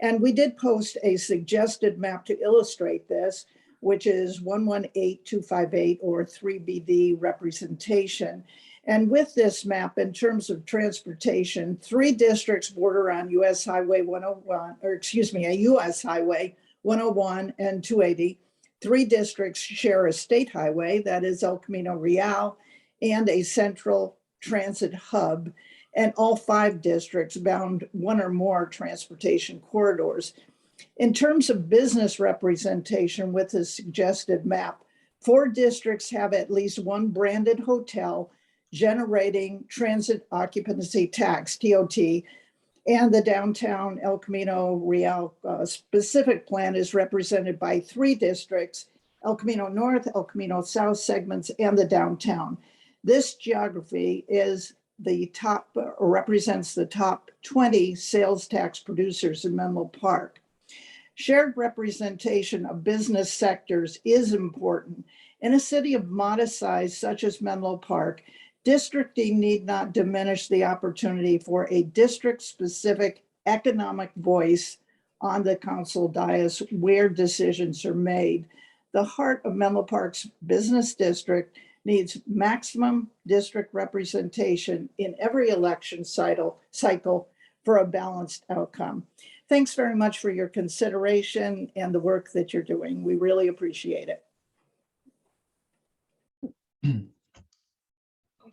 And we did post a suggested map to illustrate this, which is 118258 or 3BD representation. And with this map, in terms of transportation, 3 districts border on US Highway 101, or excuse me, a US Highway 101 and 280. 3 districts share a state highway, that is El Camino Real, and a central transit hub. And all 5 districts bound 1 or more transportation corridors. In terms of business representation with the suggested map, 4 districts have at least 1 branded hotel generating transit occupancy tax, TOT, and the downtown El Camino Real specific plan is represented by 3 districts, El Camino North, El Camino South segments, and the downtown. This geography is the top, represents the top 20 sales tax producers in Menlo Park. Shared representation of business sectors is important. In a city of modest size such as Menlo Park, districting need not diminish the opportunity for a district-specific economic voice on the council dais where decisions are made. The heart of Menlo Park's business district needs maximum district representation in every election cycle for a balanced outcome. Thanks very much for your consideration and the work that you're doing. We really appreciate it.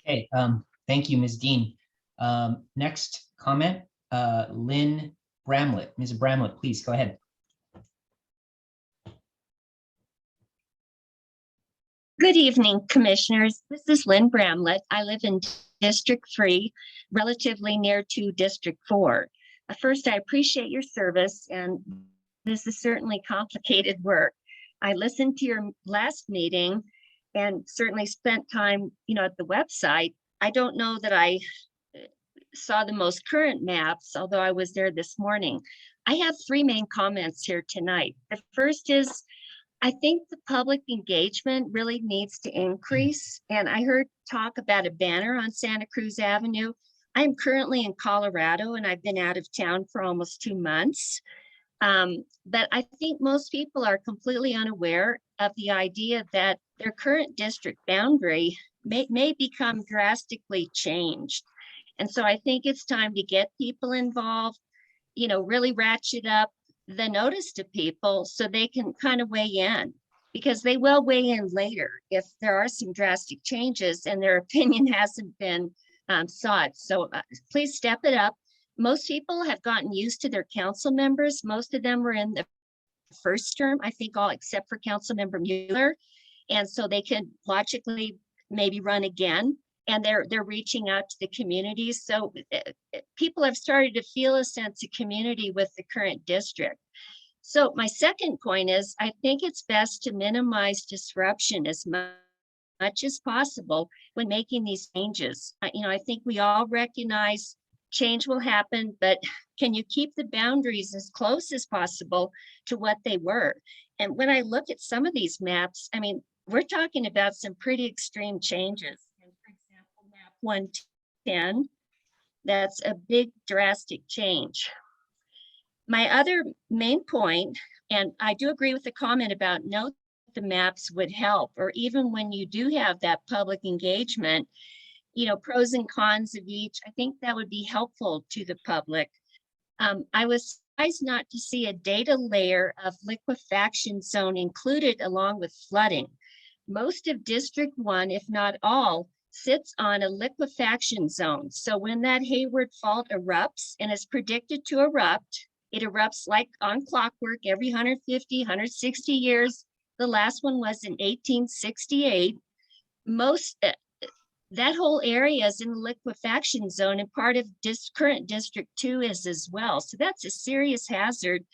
Okay, thank you, Ms. Dean. Next comment, Lynn Bramlett. Ms. Bramlett, please go ahead. Good evening, commissioners. This is Lynn Bramlett. I live in District 3, relatively near to District 4. First, I appreciate your service, and this is certainly complicated work. I listened to your last meeting and certainly spent time, at the website. I don't know that I saw the most current maps, although I was there this morning. I have 3 main comments here tonight. The first is, I think the public engagement really needs to increase. And I heard talk about a banner on Santa Cruz Avenue. I'm currently in Colorado and I've been out of town for almost 2 months. But I think most people are completely unaware of the idea that their current district boundary may become drastically changed. And so I think it's time to get people involved, really ratchet up the notice to people so they can kind of weigh in, because they will weigh in later if there are some drastic changes and their opinion hasn't been sought. So please step it up. Most people have gotten used to their council members. Most of them were in the first term, I think all except for Councilmember Mueller. And so they can logically maybe run again. And they're reaching out to the communities. So people have started to feel a sense of community with the current district. So my second point is, I think it's best to minimize disruption as much as possible when making these changes. I think we all recognize change will happen, but can you keep the boundaries as close as possible to what they were? And when I look at some of these maps, we're talking about some pretty extreme changes. For example, map 110, that's a big drastic change. My other main point, and I do agree with the comment about note the maps would help, or even when you do have that public engagement, pros and cons of each, I think that would be helpful to the public. I was surprised not to see a data layer of liquefaction zone included along with flooding. Most of District 1, if not all, sits on a liquefaction zone. So when that Hayward Fault erupts and is predicted to erupt, it erupts like on clockwork every 150, 160 years. The last one was in 1868. That whole area is in the liquefaction zone, and part of current District 2 is as well. So that's a serious hazard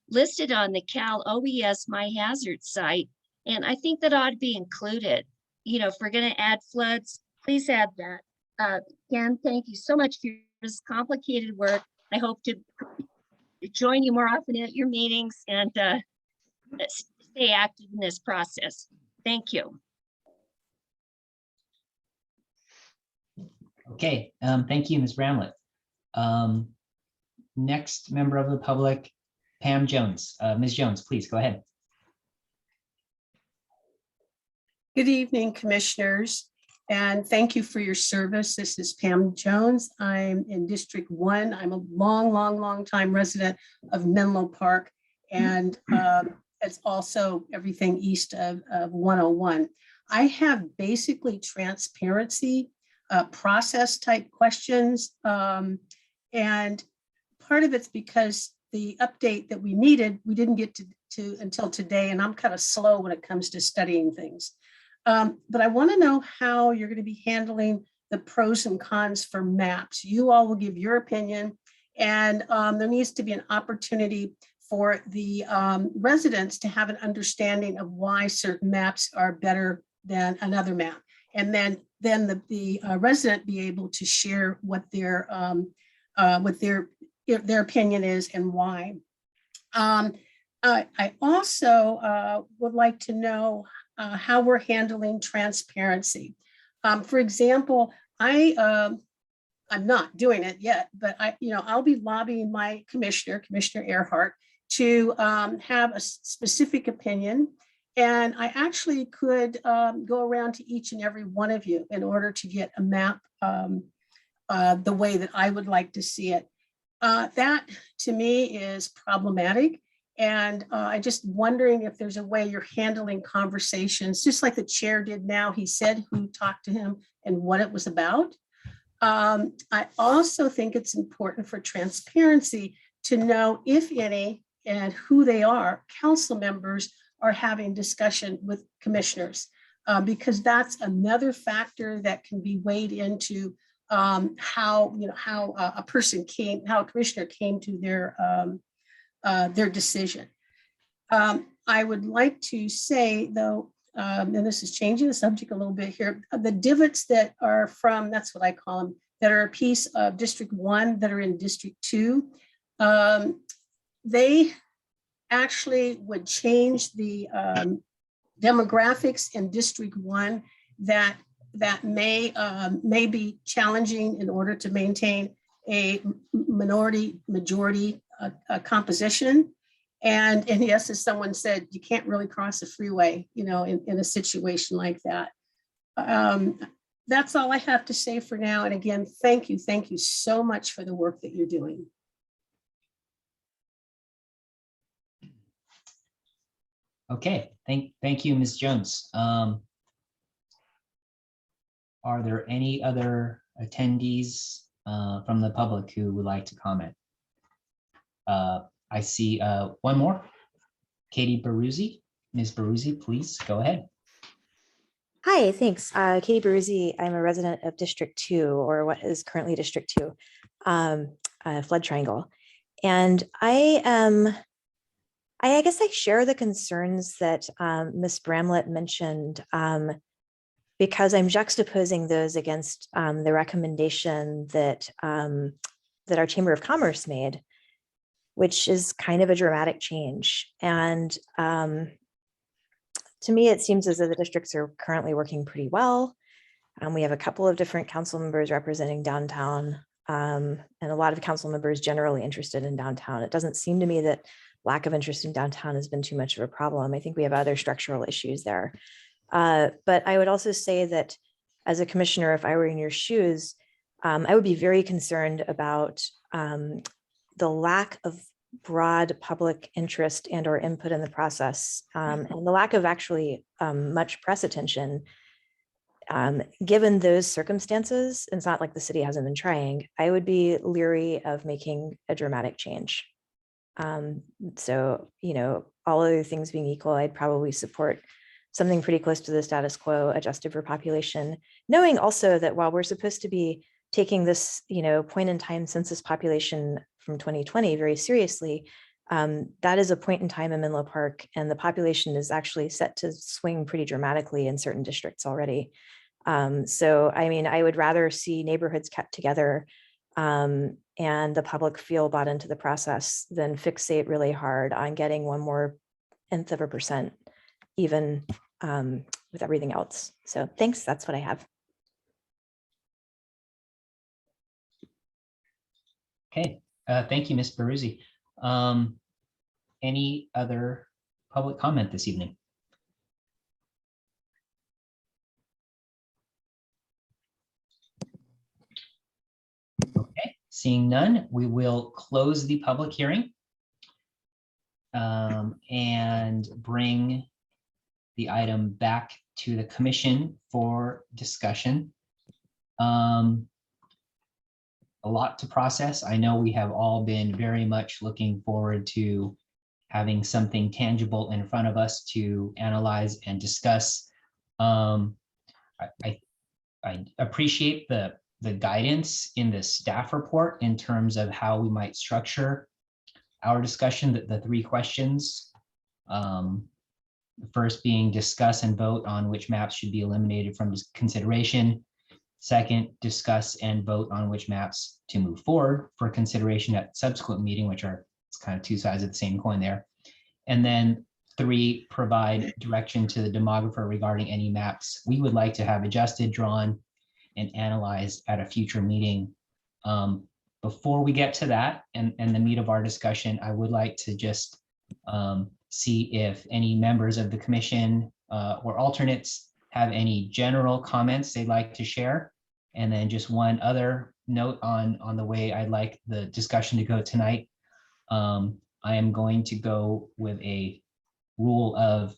listed on the Cal OES My Hazard site. And I think that ought to be included. If we're going to add floods, please add that. Ken, thank you so much for this complicated work. I hope to join you more often at your meetings, and stay active in this process. Thank you. Okay, thank you, Ms. Bramlett. Next member of the public, Pam Jones. Ms. Jones, please go ahead. Good evening, commissioners, and thank you for your service. This is Pam Jones. I'm in District 1. I'm a long time resident of Menlo Park, and it's also everything east of 101. I have basically transparency, process type questions, and part of it's because the update that we needed, we didn't get to until today, and I'm kind of slow when it comes to studying things. But I want to know how you're going to be handling the pros and cons for maps. You all will give your opinion, and there needs to be an opportunity for the residents to have an understanding of why certain maps are better than another map. And then the resident be able to share what their opinion is and why. I also would like to know how we're handling transparency. For example, I'm not doing it yet, but I'll be lobbying my Commissioner Earhart, to have a specific opinion. And I actually could go around to each and every one of you in order to get a map the way that I would like to see it. That to me is problematic. And I'm just wondering if there's a way you're handling conversations, just like the chair did now. He said who talked to him and what it was about. I also think it's important for transparency to know if any and who they are. Council members are having discussion with commissioners, because that's another factor that can be weighed into how a commissioner came to their decision. I would like to say, though, and this is changing the subject a little bit here, the divots that are from, that's what I call them, that are a piece of District 1 that are in District 2, they actually would change the demographics in District 1 that may be challenging in order to maintain a majority composition. And yes, as someone said, you can't really cross a freeway, in a situation like that. That's all I have to say for now. And again, thank you so much for the work that you're doing. Okay, thank you, Ms. Jones. Are there any other attendees from the public who would like to comment? I see one more. Katie Baruzzi. Ms. Baruzzi, please go ahead. Hi, thanks. Katie Baruzzi. I'm a resident of District 2, or what is currently District 2, Flood Triangle. And I guess I share the concerns that Ms. Bramlett mentioned, because I'm juxtaposing those against the recommendation that that our Chamber of Commerce made, which is kind of a dramatic change. And to me, it seems as though the districts are currently working pretty well. We have a couple of different council members representing downtown, and a lot of council members generally interested in downtown. It doesn't seem to me that lack of interest in downtown has been too much of a problem. I think we have other structural issues there. But I would also say that as a commissioner, if I were in your shoes, I would be very concerned about the lack of broad public interest and or input in the process, and the lack of actually much press attention. Given those circumstances, it's not like the city hasn't been trying, I would be leery of making a dramatic change. So, all other things being equal, I'd probably support something pretty close to the status quo, adjusted for population, knowing also that while we're supposed to be taking this, point in time census population from 2020 very seriously, that is a point in time in Menlo Park, and the population is actually set to swing pretty dramatically in certain districts already. So, I mean, I would rather see neighborhoods kept together and the public feel bought into the process than fixate really hard on getting one more nth of a percent, even with everything else. So thanks, that's what I have. Okay, thank you, Ms. Baruzzi. Any other public comment this evening? Okay, seeing none, we will close the public hearing and bring the item back to the commission for discussion. A lot to process. I know we have all been very much looking forward to having something tangible in front of us to analyze and discuss. I appreciate the guidance in the staff report in terms of how we might structure our discussion, the three questions. The first being discuss and vote on which maps should be eliminated from consideration. Second, discuss and vote on which maps to move forward for consideration at subsequent meeting, which are, it's kind of two sides of the same coin there. And then three, provide direction to the demographer regarding any maps we would like to have adjusted, drawn, and analyzed at a future meeting. Before we get to that and the meat of our discussion, I would like to just see if any members of the commission or alternates have any general comments they'd like to share. And then just one other note on the way I'd like the discussion to go tonight. I am going to go with a rule of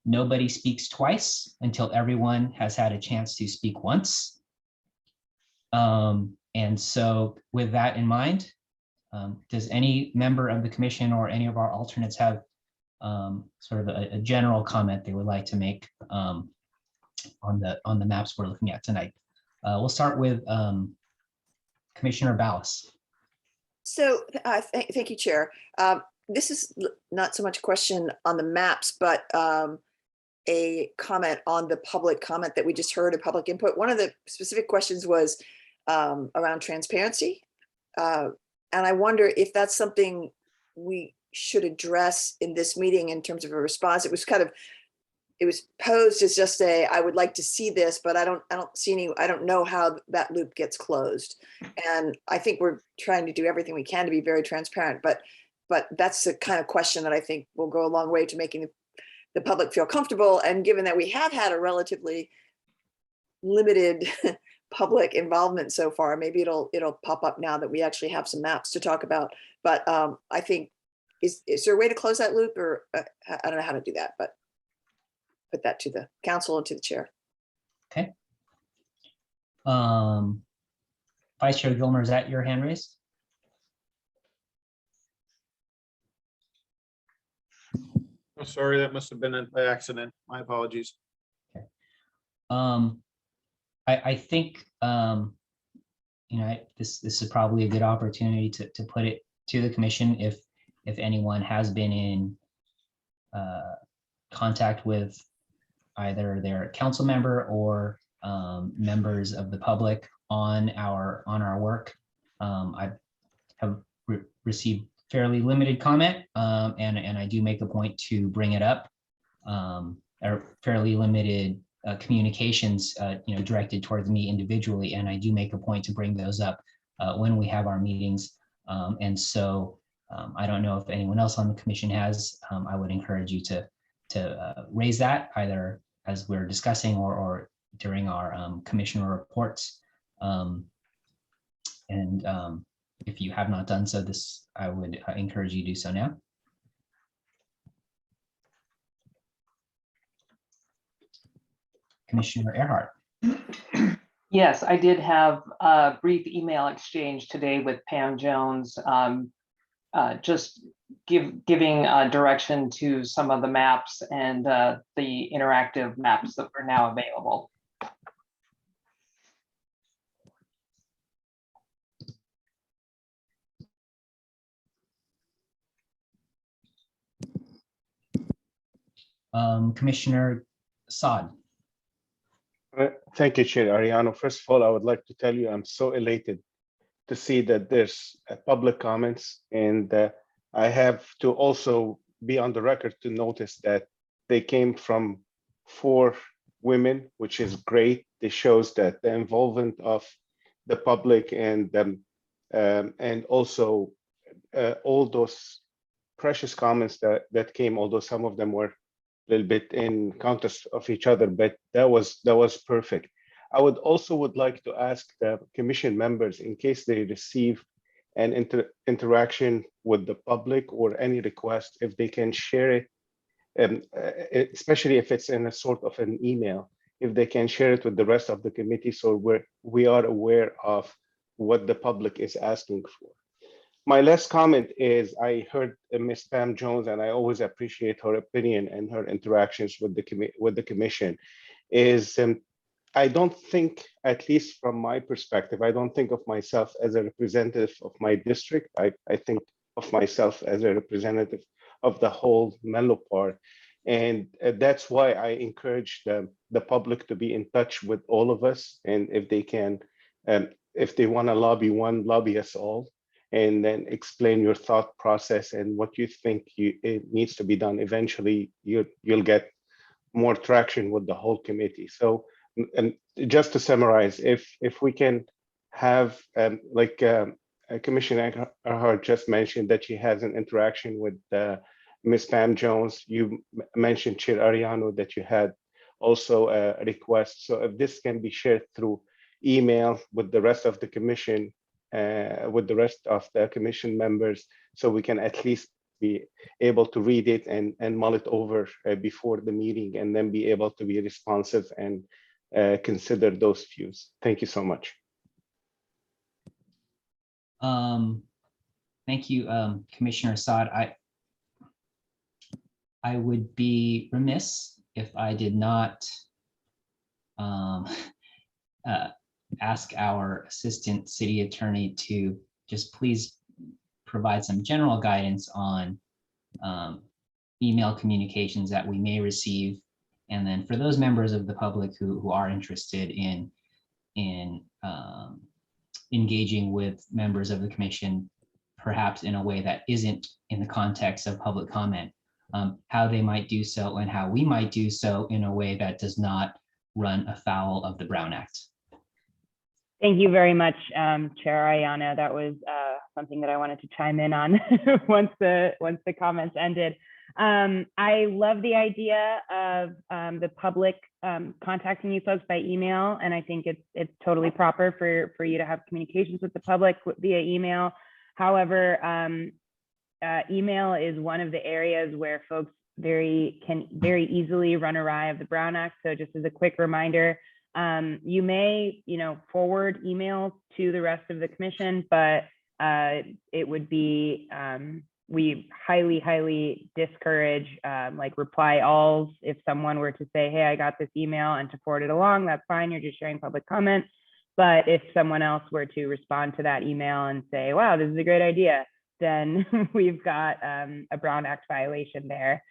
nobody speaks twice until everyone has had a chance to speak once. And so with that in mind, does any member of the commission or any of our alternates have sort of a general comment they would like to make on the maps we're looking at tonight? We'll start with Commissioner Ballas. So thank you, Chair. This is not so much a question on the maps, but a comment on the public comment that we just heard, a public input. One of the specific questions was around transparency. And I wonder if that's something we should address in this meeting in terms of a response. It was posed as just I would like to see this, but I don't know how that loop gets closed. And I think we're trying to do everything we can to be very transparent, but that's the kind of question that I think will go a long way to making the public feel comfortable. And given that we have had a relatively limited public involvement so far, maybe it'll pop up now that we actually have some maps to talk about. But I think, is there a way to close that loop, or I don't know how to do that, but put that to the council and to the chair. Okay. Vice Chair Gilmer, is that your hand raised? Oh, sorry, that must have been by accident. My apologies. Okay. I think this is probably a good opportunity to put it to the commission if anyone has been in contact with either their council member or members of the public on our work. I have received fairly limited comment, and I do make a point to bring it up. Or fairly limited communications, directed towards me individually, and I do make a point to bring those up when we have our meetings. And so I don't know if anyone else on the commission has. I would encourage you to raise that either as we're discussing or during our commissioner reports. If you have not done so, I would encourage you to do so now. Commissioner Earhart. Yes, I did have a brief email exchange today with Pam Jones, just giving direction to some of the maps and the interactive maps that are now available. Commissioner Saad. Thank you, Chair Ariano. First of all, I would like to tell you I'm so elated to see that there's public comments, and I have to also be on the record to notice that they came from 4 women, which is great. It shows that the involvement of the public and also all those precious comments that came, although some of them were a little bit in contrast of each other, but that was perfect. I would like to ask the commission members, in case they receive an interaction with the public or any request, if they can share it, especially if it's in a sort of an email, if they can share it with the rest of the committee, so we are aware of what the public is asking for. My last comment is, I heard Ms. Pam Jones, and I always appreciate her opinion and her interactions with the commission, is I don't think, at least from my perspective, I don't think of myself as a representative of my district. I think of myself as a representative of the whole Menlo part. And that's why I encourage the public to be in touch with all of us. And if they can, if they want to lobby one, lobby us all, and then explain your thought process and what you think it needs to be done. Eventually, you'll get more traction with the whole committee. So, and just to summarize, if we can have, like Commissioner Earhart just mentioned that she has an interaction with Ms. Pam Jones. You mentioned, Chair Ariano, that you had also a request. So if this can be shared through email with the rest of the commission, with the rest of the commission members, so we can at least be able to read it and mull it over before the meeting, and then be able to be responsive and consider those views. Thank you so much. Thank you, Commissioner Assad. I would be remiss if I did not ask our Assistant City Attorney to just please provide some general guidance on email communications that we may receive. And then for those members of the public who are interested in engaging with members of the commission, perhaps in a way that isn't in the context of public comment, how they might do so and how we might do so in a way that does not run afoul of the Brown Act. Thank you very much, Chair Ayana. That was something that I wanted to chime in on once the comments ended. I love the idea of the public contacting you folks by email, and I think it's totally proper for you to have communications with the public via email. However, email is one of the areas where folks can very easily run awry of the Brown Act. So just as a quick reminder, you may, forward emails to the rest of the commission, but it would be, we highly discourage like reply alls. If someone were to say, hey, I got this email, and to forward it along, that's fine. You're just sharing public comment. But if someone else were to respond to that email and say, wow, this is a great idea, then we've got a Brown Act violation there.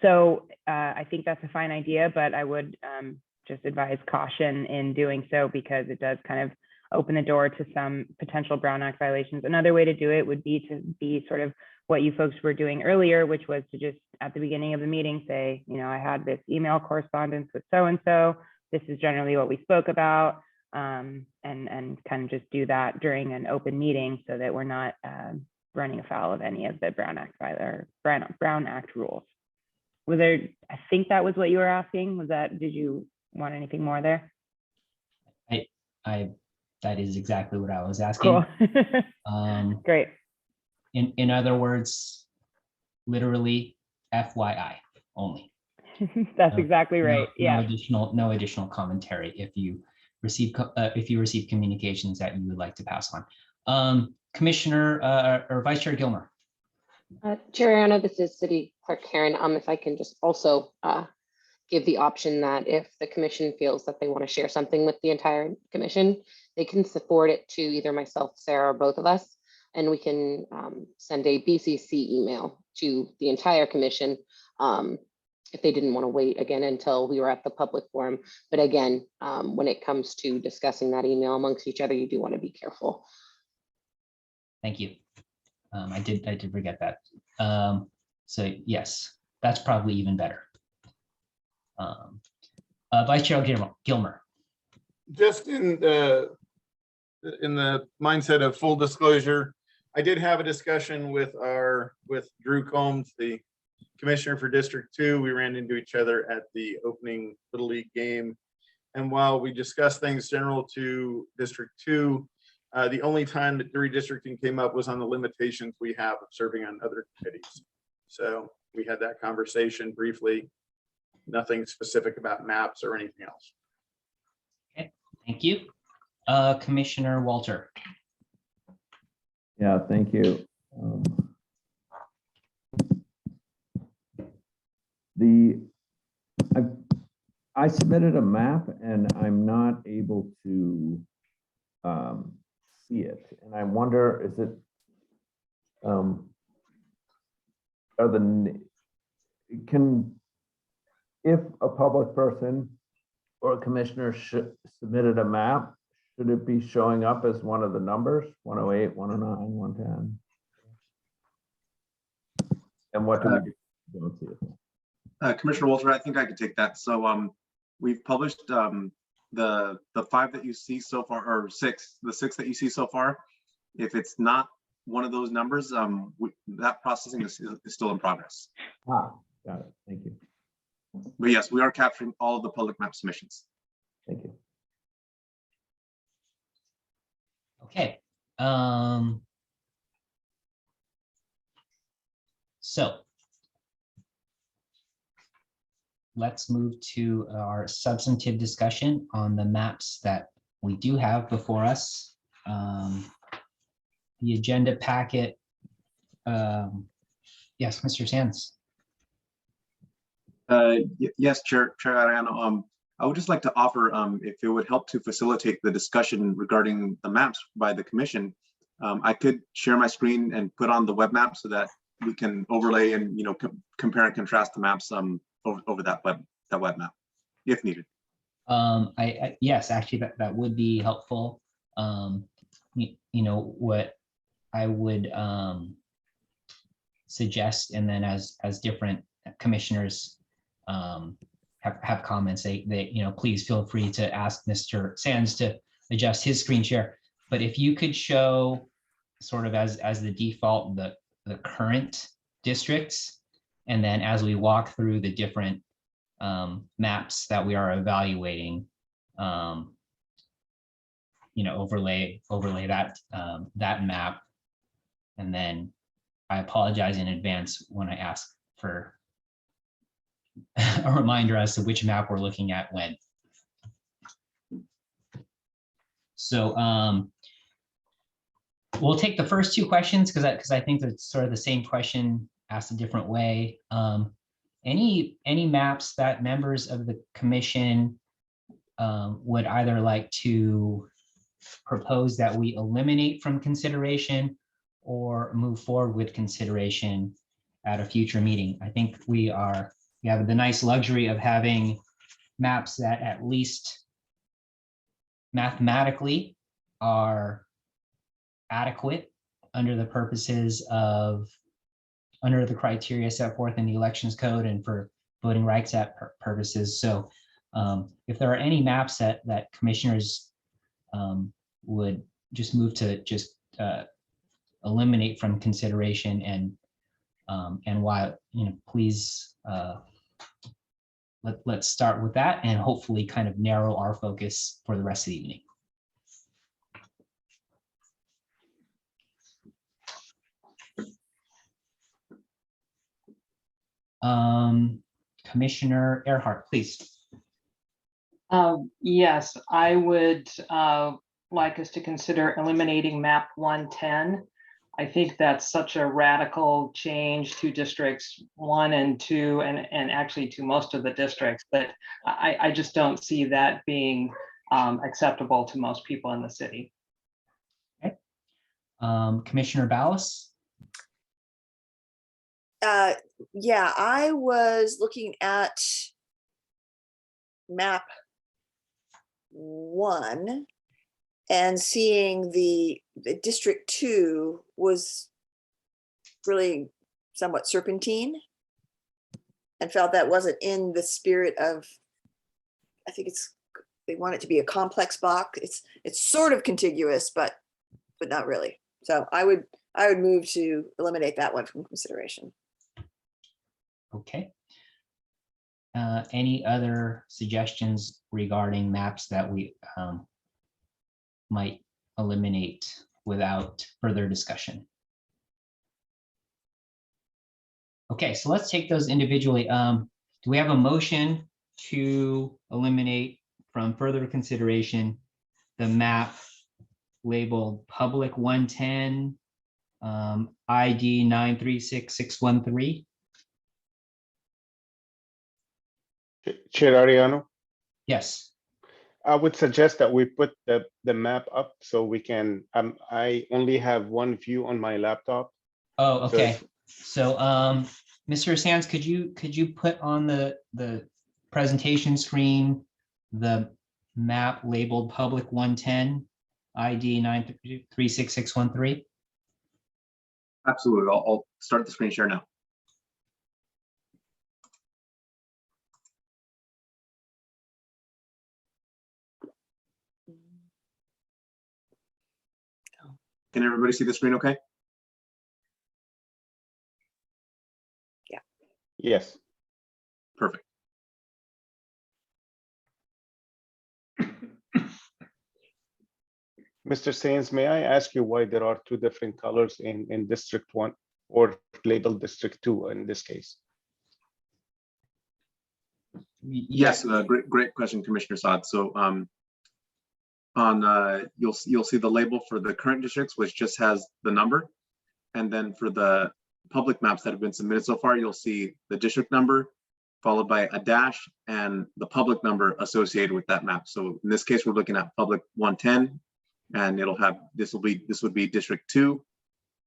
So I think that's a fine idea, but I would just advise caution in doing so, because it does kind of open the door to some potential Brown Act violations. Another way to do it would be to be sort of what you folks were doing earlier, which was to just at the beginning of the meeting say, I had this email correspondence with so-and-so. This is generally what we spoke about, and kind of just do that during an open meeting so that we're not running afoul of any of the Brown Act Brown Act rules. Was there, I think that was what you were asking. Was that, did you want anything more there? That is exactly what I was asking. Cool. Great. In other words, literally FYI only. That's exactly right. No additional commentary if you receive communications that you would like to pass on. Commissioner or Vice Chair Gilmer. Chair Ariana, this is City Clerk Karen. If I can just also give the option that if the commission feels that they want to share something with the entire commission, they can forward it to either myself, Sarah, or both of us, and we can send a BCC email to the entire commission if they didn't want to wait again until we were at the public forum. But again, when it comes to discussing that email amongst each other, you do want to be careful. Thank you. I did forget that. So yes, that's probably even better. Vice Chair Gilmer. Just in the mindset of full disclosure, I did have a discussion with Drew Combs, the commissioner for District 2. We ran into each other at the opening Little League game. And while we discussed things general to District 2, the only time that the redistricting came up was on the limitations we have of serving on other committees. So we had that conversation briefly, nothing specific about maps or anything else. Okay, thank you. Commissioner Walter. Yeah, thank you. I submitted a map and I'm not able to see it. And I wonder, is it, if a public person or a commissioner submitted a map, should it be showing up as one of the numbers, 108, 109, 110? And what do we do? Don't see it. Commissioner Walter, I think I could take that. So we've published the 5 that you see so far, or the 6 that you see so far. If it's not one of those numbers, that processing is still in progress. Got it. Thank you. But yes, we are capturing all of the public map submissions. Thank you. Okay. So let's move to our substantive discussion on the maps that we do have before us. The agenda packet. Yes, Mr. Sands. Yes, Chair Ariano. I would just like to offer, if it would help to facilitate the discussion regarding the maps by the commission, I could share my screen and put on the web map so that we can overlay and compare and contrast the maps over that web map, if needed. Yes, actually, that would be helpful. What I would suggest, and then as different commissioners have comments, they please feel free to ask Mr. Sands to adjust his screen share. But if you could show sort of as the default the current districts, and then as we walk through the different maps that we are evaluating, overlay that map. And then I apologize in advance when I ask for a reminder as to which map we're looking at when. So we'll take the first 2 questions because I think that's sort of the same question asked a different way. Any maps that members of the commission would either like to propose that we eliminate from consideration or move forward with consideration at a future meeting? I think we have the nice luxury of having maps that at least mathematically are adequate under the criteria set forth in the elections code and for voting rights act purposes. So if there are any maps that commissioners would just move to eliminate from consideration, and why, please let's start with that and hopefully kind of narrow our focus for the rest of the evening. Commissioner Earhart, please. Yes, I would like us to consider eliminating map 110. I think that's such a radical change to districts 1 and 2, and actually to most of the districts, that I just don't see that being acceptable to most people in the city. Okay. Commissioner Ballas? Yeah, I was looking at map 1 and seeing the District 2 was really somewhat serpentine and felt that wasn't in the spirit of, I think they want it to be a complex box. It's sort of contiguous, but not really. So I would move to eliminate that one from consideration. Okay. Any other suggestions regarding maps that we might eliminate without further discussion? Okay, so let's take those individually. Do we have a motion to eliminate from further consideration the map labeled Public 110, ID 936613? Chair Ariano, Yes. I would suggest that we put the map up so we can, I only have one view on my laptop. Oh, So okay. if- So, Mr. Sands, could you put on the presentation screen the map labeled Public 110, ID 936613? Absolutely. I'll start the screen share now. Can everybody see the screen okay? Yes. Perfect. Mr. Sains, may I ask you why there are two different colors in District 1 or labeled District 2 in this case? Yes, great question, Commissioner Saad. So you'll see the label for the current districts, which just has the number. And then for the public maps that have been submitted so far, you'll see the district number followed by a dash and the public number associated with that map. So in this case, we're looking at Public 110, and it'll have, this would be District 2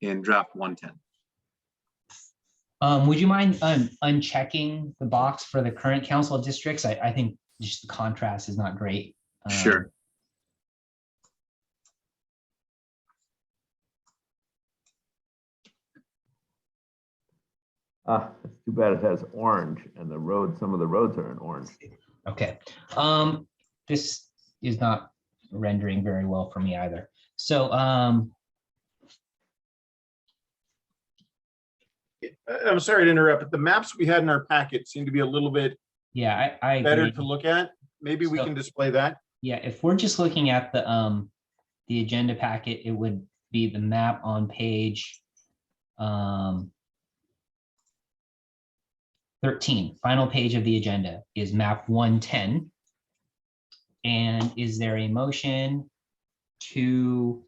in draft 110. Would you mind unchecking the box for the current council districts? I think just the contrast is not great. Sure. It's too bad it has orange and the road, some of the roads are in orange. Okay. This is not rendering very well for me either. So I'm sorry to interrupt, but the maps we had in our packet seem to be a little bit I better agree. to look at. Maybe we can display that. Yeah, if we're just looking at the agenda packet, it would be the map on page 13, final page of the agenda is map 110. And is there a motion to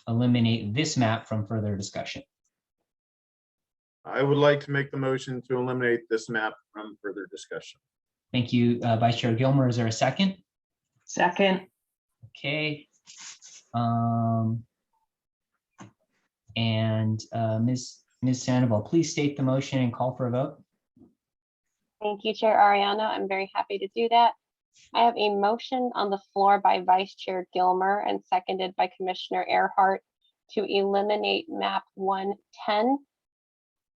eliminate this map from further discussion? I would like to make the motion to eliminate this map from further discussion. Thank you, Vice Chair Gilmer. Is there a second? Second. Okay. Ms. Sandoval, please state the motion and call for a vote. Thank you, Chair Ariano. I'm very happy to do that. I have a motion on the floor by Vice Chair Gilmer and seconded by Commissioner Earhart to eliminate map 110.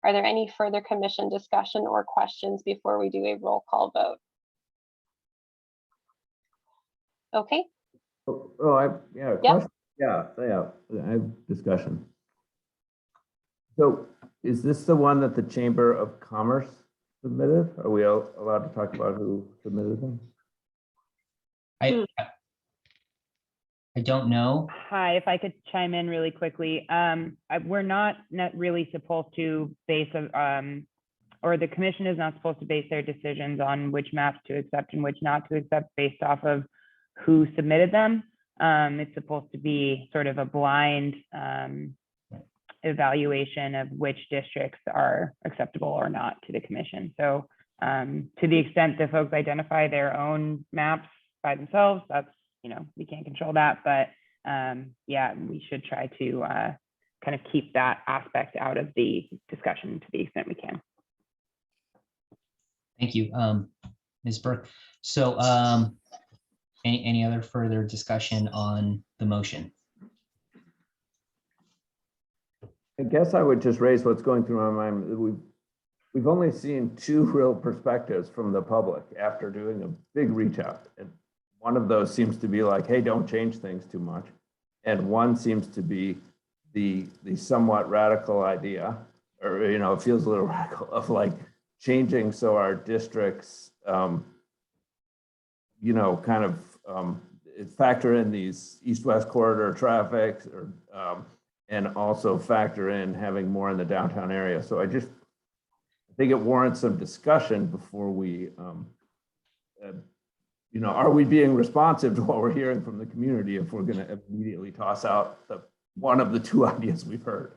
Are there any further commission discussion or questions before we do a roll call vote? Okay. Yeah. Yep. Yeah, I have discussion. So is this the one that the Chamber of Commerce submitted? Are we allowed to talk about who submitted them? I don't know. Hi, if I could chime in really quickly. We're not really supposed to base, or the commission is not supposed to base their decisions on which maps to accept and which not to accept based off of who submitted them. It's supposed to be sort of a blind evaluation of which districts are acceptable or not to the commission. So to the extent that folks identify their own maps by themselves, that's, we can't control that, but yeah, we should try to kind of keep that aspect out of the discussion to the extent we can. Thank you, Ms. Burke. So any other further discussion on the motion? I guess I would just raise what's going through my mind. We've only seen two real perspectives from the public after doing a big reach out. And one of those seems to be like, hey, don't change things too much. And one seems to be the somewhat radical idea, or, you know, it feels a little radical, of like changing so our districts, you know, kind of factor in these east-west corridor traffic, or and also factor in having more in the downtown area. So I think it warrants some discussion before we, you know, are we being responsive to what we're hearing from the community if we're going to immediately toss out one of the two ideas we've heard?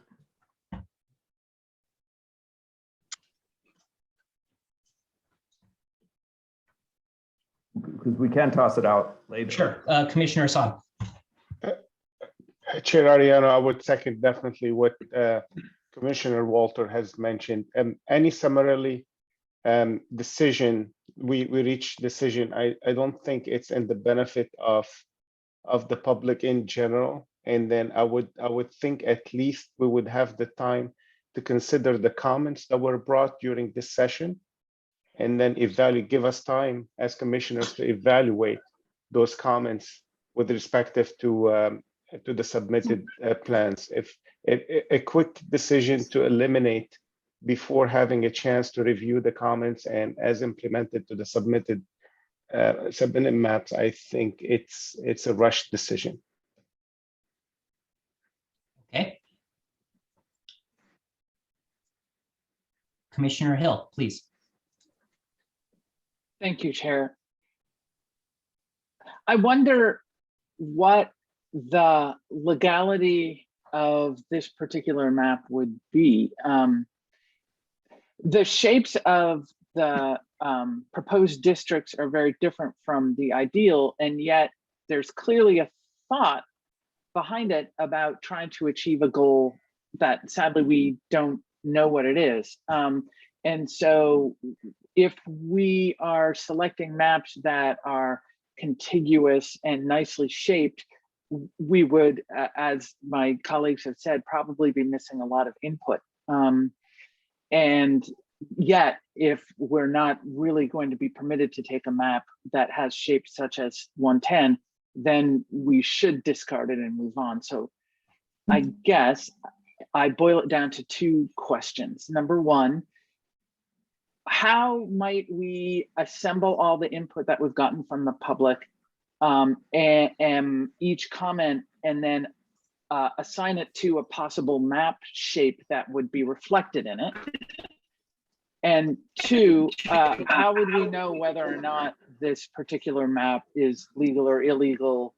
Because we can toss it out later. Sure. Commissioner Assad. Chair Ariano, I would second definitely what Commissioner Walter has mentioned. Any summarily decision, we reach decision, I don't think it's in the benefit of the public in general. And then I would think at least we would have the time to consider the comments that were brought during this session, and then give us time as commissioners to evaluate those comments with respect to the submitted plans. If a quick decision to eliminate before having a chance to review the comments and as implemented to the submitted maps, I think it's a rushed decision. Okay. Commissioner Hill, please. Thank you, Chair. I wonder what the legality of this particular map would be. The shapes of the proposed districts are very different from the ideal, and yet there's clearly a thought behind it about trying to achieve a goal that sadly we don't know what it is. And so if we are selecting maps that are contiguous and nicely shaped, we would, as my colleagues have said, probably be missing a lot of input. And yet, if we're not really going to be permitted to take a map that has shapes such as 110, then we should discard it and move on. So I guess I boil it down to two questions. Number one, how might we assemble all the input that we've gotten from the public, and each comment, and then assign it to a possible map shape that would be reflected in it? And two, how would we know whether or not this particular map is legal or illegal,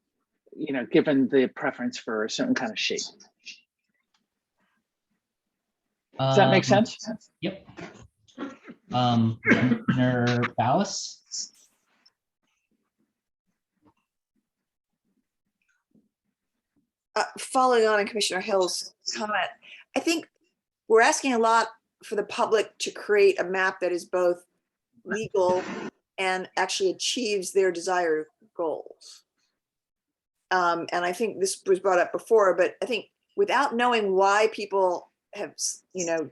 you know, given the preference for a certain kind of shape? Does that make sense? Yep. Commissioner Ballas. Following on Commissioner Hill's comment, I think we're asking a lot for the public to create a map that is both legal and actually achieves their desired goals. And I think this was brought up before, but I think without knowing why people have, you know,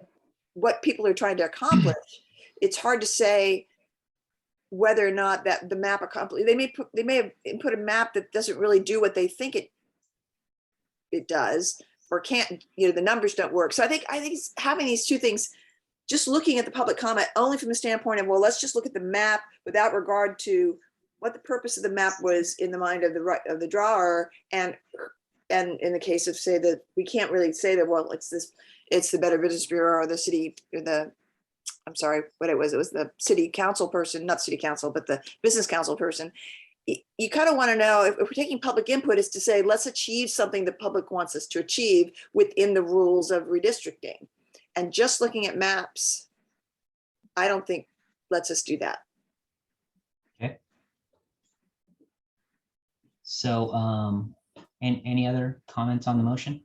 what people are trying to accomplish, it's hard to say whether or not that the map accomplishes. They may have input a map that doesn't really do what they think it does, or can't, you know, the numbers don't work. So I think it's having these two things, just looking at the public comment only from the standpoint of, well, let's just look at the map without regard to what the purpose of the map was in the mind of the drawer, and in the case of, say, that we can't really say that, well, it's the Better Business Bureau or the city, or I'm sorry, what it was the city council person, not city council, but the business council person. You kind of want to know, if we're taking public input, is to say, let's achieve something the public wants us to achieve within the rules of redistricting. And just looking at maps, I don't think lets us do that. Okay. So, and any other comments on the motion?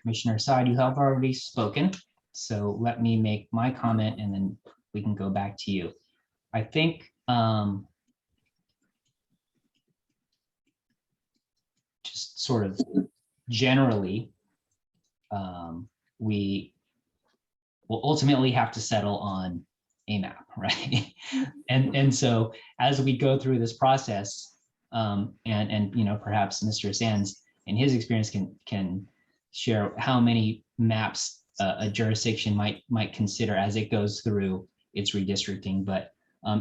Commissioner Assad, you have already spoken, so let me make my comment and then we can go back to you. I think sort of generally, we will ultimately have to settle on a map, right? and so as we go through this process, and you know, perhaps Mr. Sands in his experience can share how many maps a jurisdiction might consider as it goes through its redistricting. But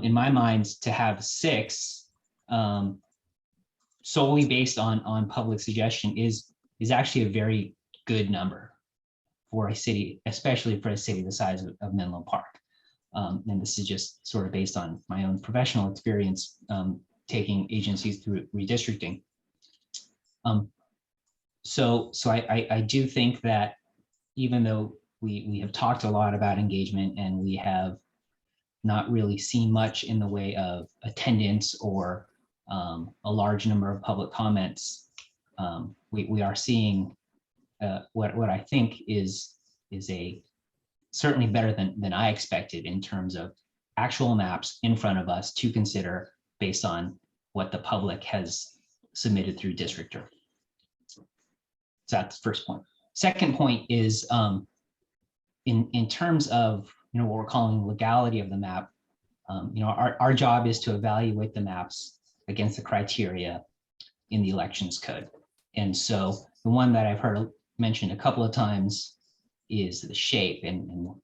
in my mind, to have 6 solely based on public suggestion is actually a very good number for a city, especially for a city the size of Menlo Park. And this is just sort of based on my own professional experience taking agencies through redistricting. So I do think that even though we have talked a lot about engagement and we have not really seen much in the way of attendance or a large number of public comments, we are seeing what I think is a certainly better than I expected in terms of actual maps in front of us to consider based on what the public has submitted through Districtor. So that's the first point. Second point is in terms of, you know, what we're calling legality of the map. You know, our job is to evaluate the maps against the criteria in the elections code. And so the one that I've heard mentioned a couple of times is the shape, and you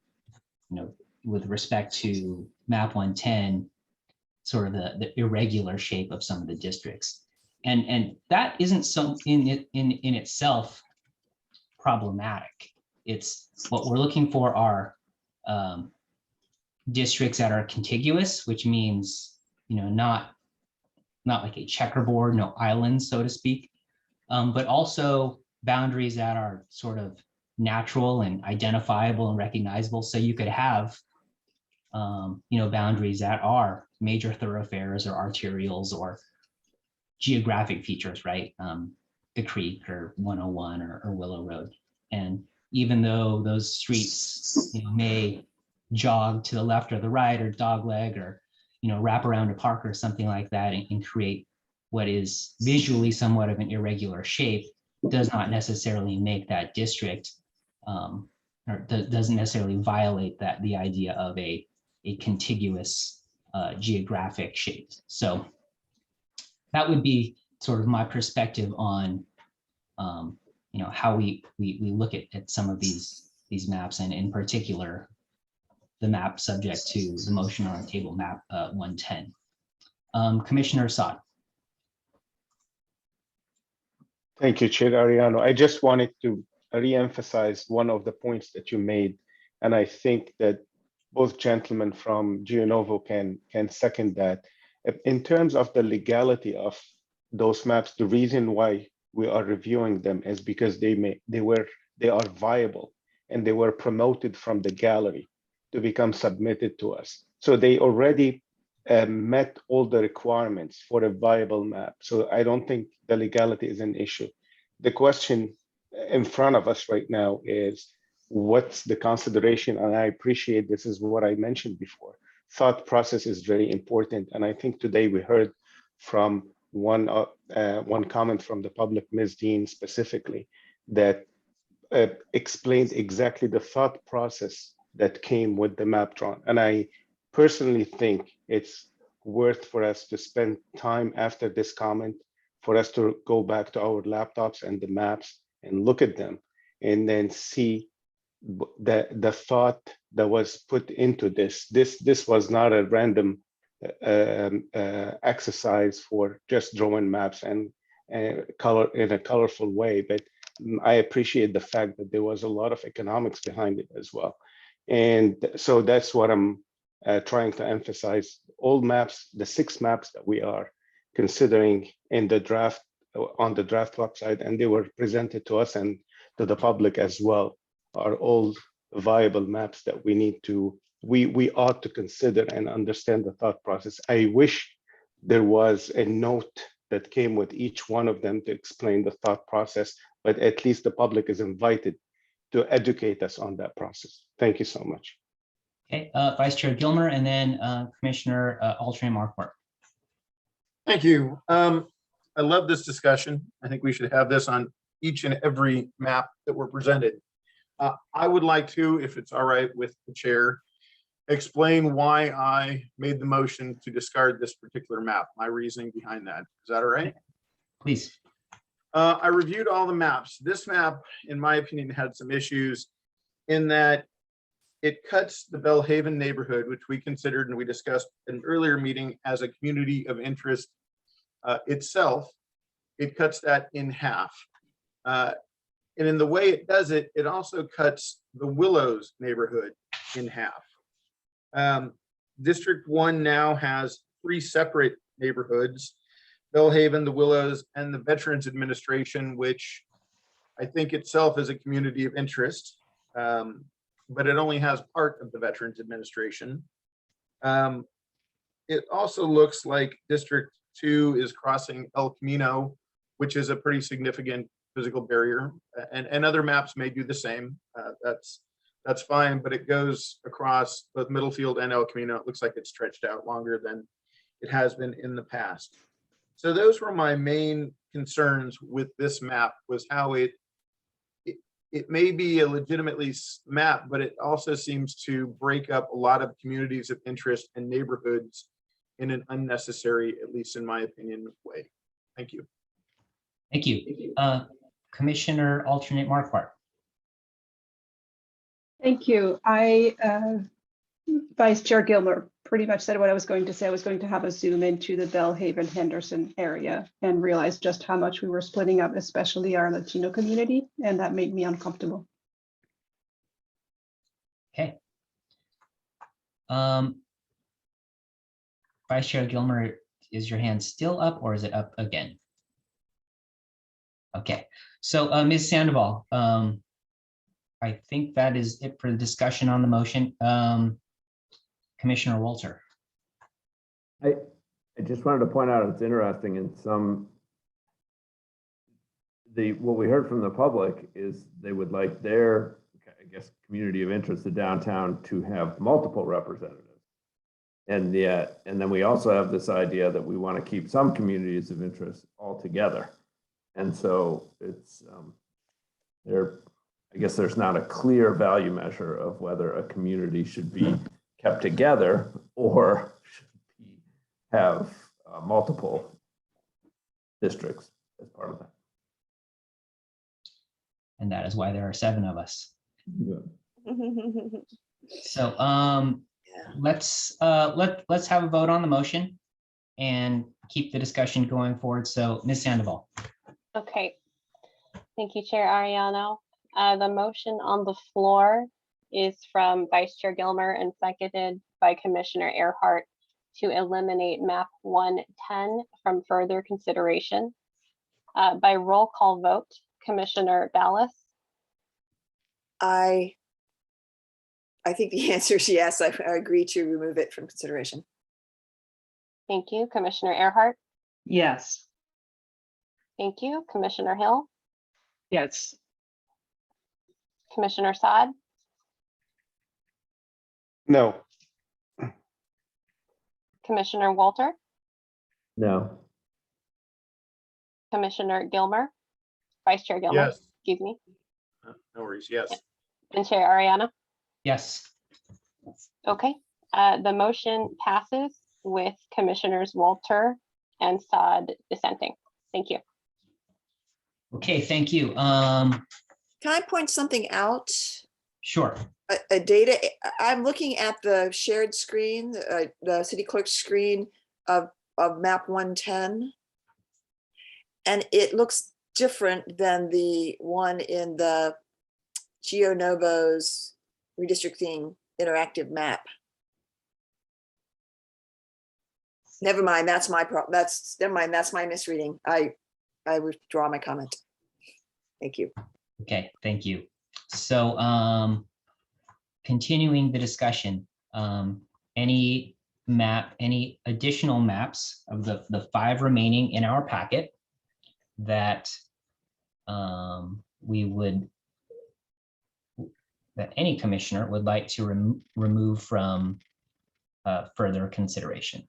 know, with respect to map 110, sort of the irregular shape of some of the districts. And that isn't so in itself problematic. It's what we're looking for are districts that are contiguous, which means, you know, not like a checkerboard, no islands, so to speak, but also boundaries that are sort of natural and identifiable and recognizable. So you could have, you know, boundaries that are major thoroughfares or arterials or geographic features, right? The creek or 101 or Willow Road. And even though those streets, you know, may jog to the left or the right or dogleg or, you know, wrap around a park or something like that and create what is visually somewhat of an irregular shape, does not necessarily make that district or doesn't necessarily violate the idea of a contiguous geographic shape. So that would be sort of my perspective on you know, how we look at some of these maps, and in particular the map subject to the motion on the table, map 110. Commissioner Saad. Thank you, Chair Ariano. I just wanted to re-emphasize one of the points that you made, and I think that both gentlemen from Gionovo can second that. In terms of the legality of those maps, the reason why we are reviewing them is because they are viable and they were promoted from the gallery to become submitted to us. So they already met all the requirements for a viable map. So I don't think the legality is an issue. The question in front of us right now is what's the consideration? And I appreciate this is what I mentioned before. Thought process is very important. And I think today we heard from one comment from the public, Ms. Dean specifically, that explained exactly the thought process that came with the map drawn. And I personally think it's worth for us to spend time after this comment for us to go back to our laptops and the maps and look at them and then see the thought that was put into this. This was not a random exercise for just drawing maps and color in a colorful way, but I appreciate the fact that there was a lot of economics behind it as well. And so that's what I'm trying to emphasize. All maps, the 6 maps that we are considering in the draft, on the draft website, and they were presented to us and to the public as well, are all viable maps that we need to, we ought to consider and understand the thought process. I wish there was a note that came with each one of them to explain the thought process, but at least the public is invited to educate us on that process. Thank you so much. Okay, Vice Chair Gilmer, and then Commissioner alternate Markwart. Thank you. I love this discussion. I think we should have this on each and every map that we're presented. I would like to, if it's all right with the chair, explain why I made the motion to discard this particular map, my reasoning behind that. Is that all right? Please. I reviewed all the maps. This map, in my opinion, had some issues in that it cuts the Bellhaven neighborhood, which we considered and we discussed in an earlier meeting as a community of interest itself. It cuts that in half. And in the way it does it, it also cuts the Willows neighborhood in half. District 1 now has 3 separate neighborhoods: Bellhaven, the Willows, and the Veterans Administration, which I think itself is a community of interest, but it only has part of the Veterans Administration. It also looks like District 2 is crossing El Camino, which is a pretty significant physical barrier, and other maps may do the same. That's fine, but it goes across both Middlefield and El Camino. It looks like it's stretched out longer than it has been in the past. So those were my main concerns with this map, was how it may be a legitimately map, but it also seems to break up a lot of communities of interest and neighborhoods in an unnecessary, at least in my opinion, way. Thank you. Thank you. Commissioner Alternate Marquardt. Thank you. Vice Chair Gilmer pretty much said what I was going to say. I was going to have a zoom into the Bellhaven Henderson area and realized just how much we were splitting up, especially our Latino community, and that made me uncomfortable. Okay. Vice Chair Gilmer, is your hand still up or is it up again? Okay, so Ms. Sandoval, I think that is it for the discussion on the motion. Commissioner Walter. I just wanted to point out, it's interesting in what we heard from the public is they would like their, I guess, community of interest, the downtown, to have multiple representatives. And then we also have this idea that we want to keep some communities of interest all together. And so it's I guess there's not a clear value measure of whether a community should be kept together or should have multiple districts as part of that. And that is why there are 7 of us. Yeah. So let's have a vote on the motion and keep the discussion going forward. So Ms. Sandoval. Okay. Thank you, Chair Ariano. The motion on the floor is from Vice Chair Gilmer and seconded by Commissioner Earhart to eliminate map 110 from further consideration. By roll call vote, Commissioner Ballas. I think the answer is yes. I agree to remove it from consideration. Thank you. Commissioner Earhart. Yes. Thank you. Commissioner Hill. Yes. Commissioner Saad. No. Commissioner Walter. No. Commissioner Gilmer. Vice Chair Gilmer. Yes. Excuse me. No worries. Yes. And Chair Ariana. Yes. Okay. The motion passes with Commissioners Walter and Saad dissenting. Thank you. Okay, thank you. Can I point something out? Sure. A data, I'm looking at the shared screen, the city clerk's screen of map 110. And it looks different than the one in the GeoNovo's redistricting interactive map. Never mind, that's my never mind, that's my misreading. I withdraw my comment. Thank you. Okay, thank you. So continuing the discussion, any additional maps of the 5 remaining in our packet that that any commissioner would like to remove from further consideration?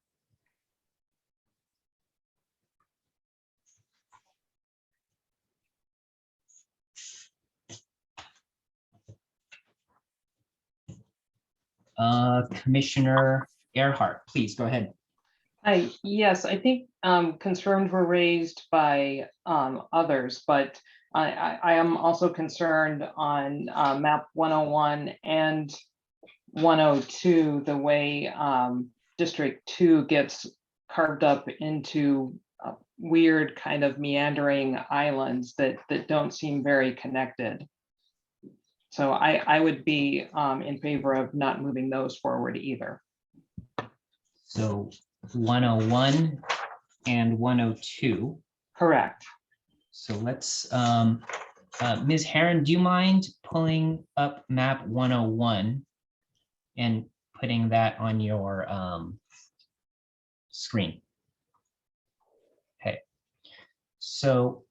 Commissioner Earhart, please go ahead. Hi, yes, I think concerns were raised by others, but I am also concerned on map 101 and 102, the way District 2 gets carved up into weird kind of meandering islands that don't seem very connected. So I would be in favor of not moving those forward either. So 101 and 102. Correct. So let's, Ms. Herron, do you mind pulling up map 101 and putting that on your screen? Okay. So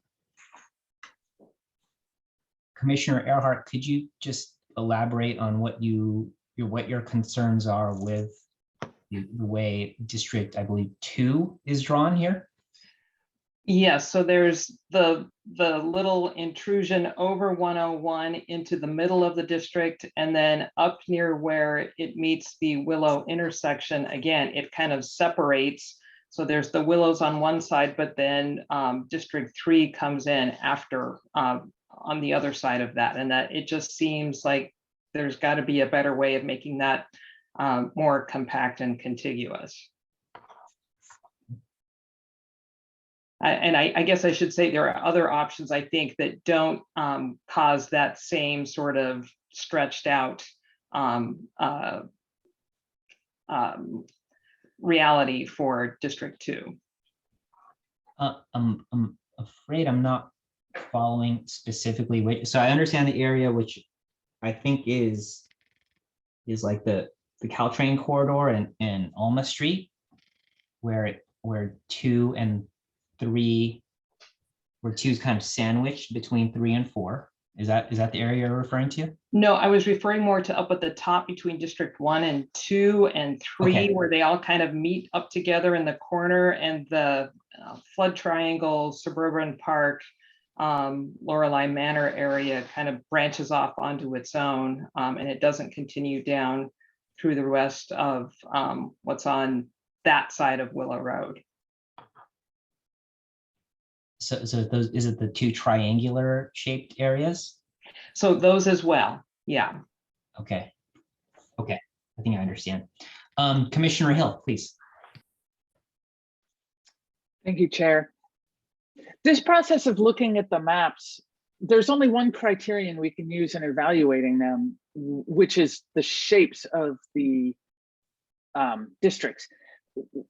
Commissioner Earhart, could you just elaborate on what your concerns are with the way District, I believe, 2 is drawn here? Yes, so there's the little intrusion over 101 into the middle of the district, and then up near where it meets the Willow intersection, again, it kind of separates. So there's the Willows on one side, but then District 3 comes in after on the other side of that, and that it just seems like there's got to be a better way of making that more compact and contiguous. I guess I should say there are other options, I think, that don't cause that same sort of stretched out reality for District 2. I'm afraid I'm not following specifically. So I understand the area, which I think is like the Caltrain corridor and Alma Street, where 2 and 3, where 2 is kind of sandwiched between 3 and 4. Is that the area you're referring to? No, I was referring more to up at the top between District 1 and 2 and 3, Okay. where they all kind of meet up together in the corner, and the flood triangle, suburban park, Lorelei Manor area kind of branches off onto its own, and it doesn't continue down through the rest of what's on that side of Willow Road. So those, is it the 2 triangular shaped areas? So those as well, yeah. Okay. I think I understand. Commissioner Hill, please. Thank you, Chair. This process of looking at the maps, there's only one criterion we can use in evaluating them, which is the shapes of the districts.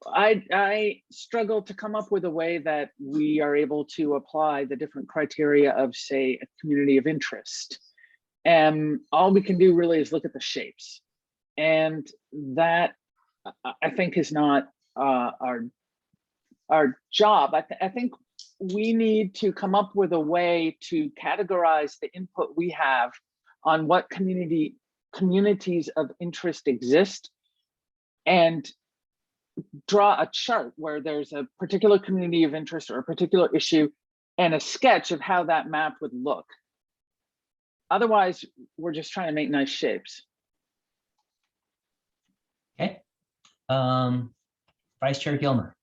I struggle to come up with a way that we are able to apply the different criteria of, say, a community of interest. And all we can do really is look at the shapes. And that, I think, is not our job. I think we need to come up with a way to categorize the input we have on what communities of interest exist, and draw a chart where there's a particular community of interest or a particular issue and a sketch of how that map would look. Otherwise, we're just trying to make nice shapes. Okay. Vice Chair Gilmer.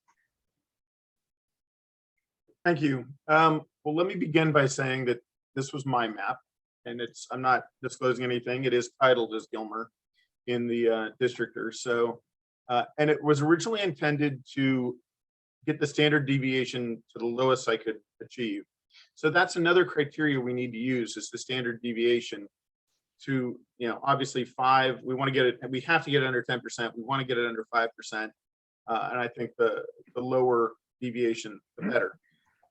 Thank you. Well, let me begin by saying that this was my map, and I'm not disclosing anything. It is titled as Gilmer in the districtor. So, and it was originally intended to get the standard deviation to the lowest I could achieve. So that's another criteria we need to use, is the standard deviation to, obviously 5, we want to get it, we have to get it under 10%. We want to get it under 5%. And I think the lower deviation, the better.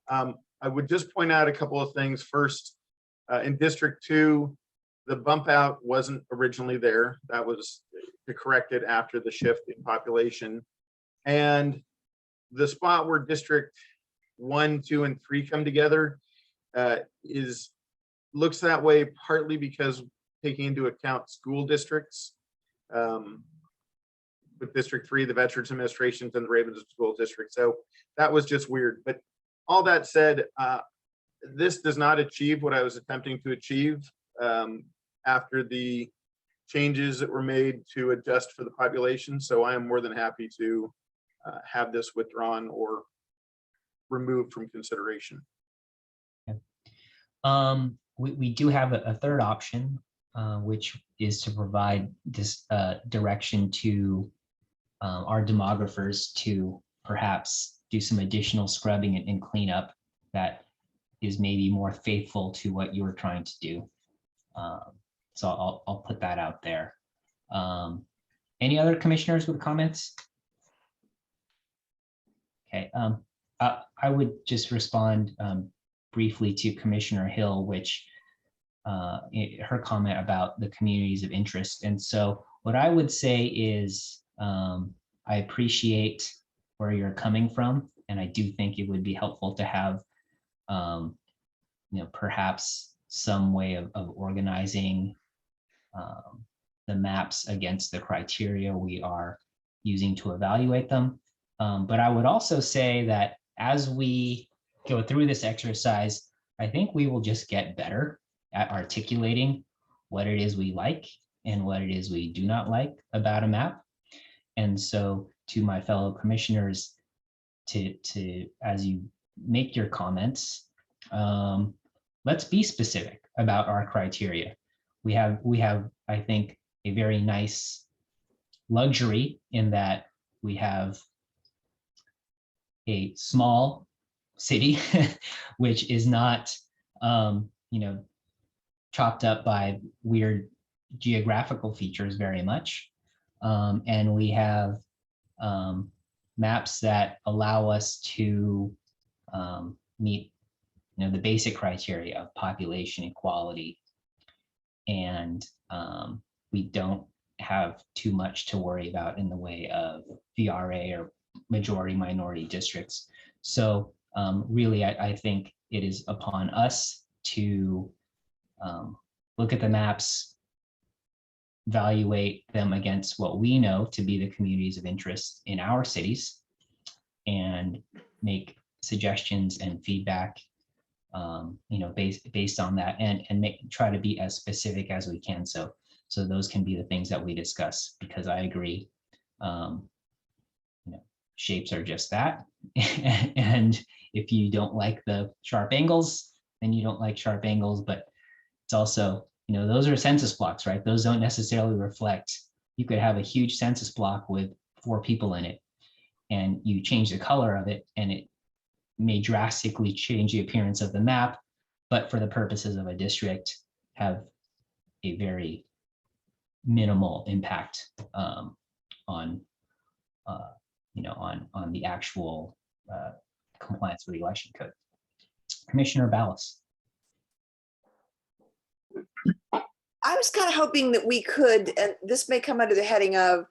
I would just point out a couple of things. First, in District 2, the bump out wasn't originally there. That was corrected after the shift in population. And the spot where District 1, 2, and 3 come together looks that way partly because taking into account school districts. With District 3, the Veterans Administration, and the Ravens School District. So that was just weird. But all that said, this does not achieve what I was attempting to achieve after the changes that were made to adjust for the population. So I am more than happy to have this withdrawn or removed from consideration. We do have a third option, which is to provide this direction to our demographers to perhaps do some additional scrubbing and cleanup that is maybe more faithful to what you were trying to do. So I'll put that out there. Any other commissioners with comments? Okay, I would just respond briefly to Commissioner Hill, which her comment about the communities of interest. And so what I would say is I appreciate where you're coming from, and I do think it would be helpful to have perhaps some way of organizing the maps against the criteria we are using to evaluate them. But I would also say that as we go through this exercise, I think we will just get better at articulating what it is we like and what it is we do not like about a map. And so to my fellow commissioners, to as you make your comments, let's be specific about our criteria. We have, I think, a very nice luxury in that we have a small city, which is not, chopped up by weird geographical features very much. And we have maps that allow us to meet the basic criteria of population equality. And we don't have too much to worry about in the way of VRA or majority minority districts. So really, I think it is upon us to look at the maps, evaluate them against what we know to be the communities of interest in our cities, and make suggestions and feedback based on that, and try to be as specific as we can. So those can be the things that we discuss, because I agree, shapes are just that. And if you don't like the sharp angles, then you don't like sharp angles. But it's also, those are census blocks, right? Those don't necessarily reflect. You could have a huge census block with 4 people in it, and you change the color of it, and it may drastically change the appearance of the map, but for the purposes of a district, have a very minimal impact on the actual compliance with the election code. Commissioner Ballas. I was kind of hoping that we could, and this may come under the heading of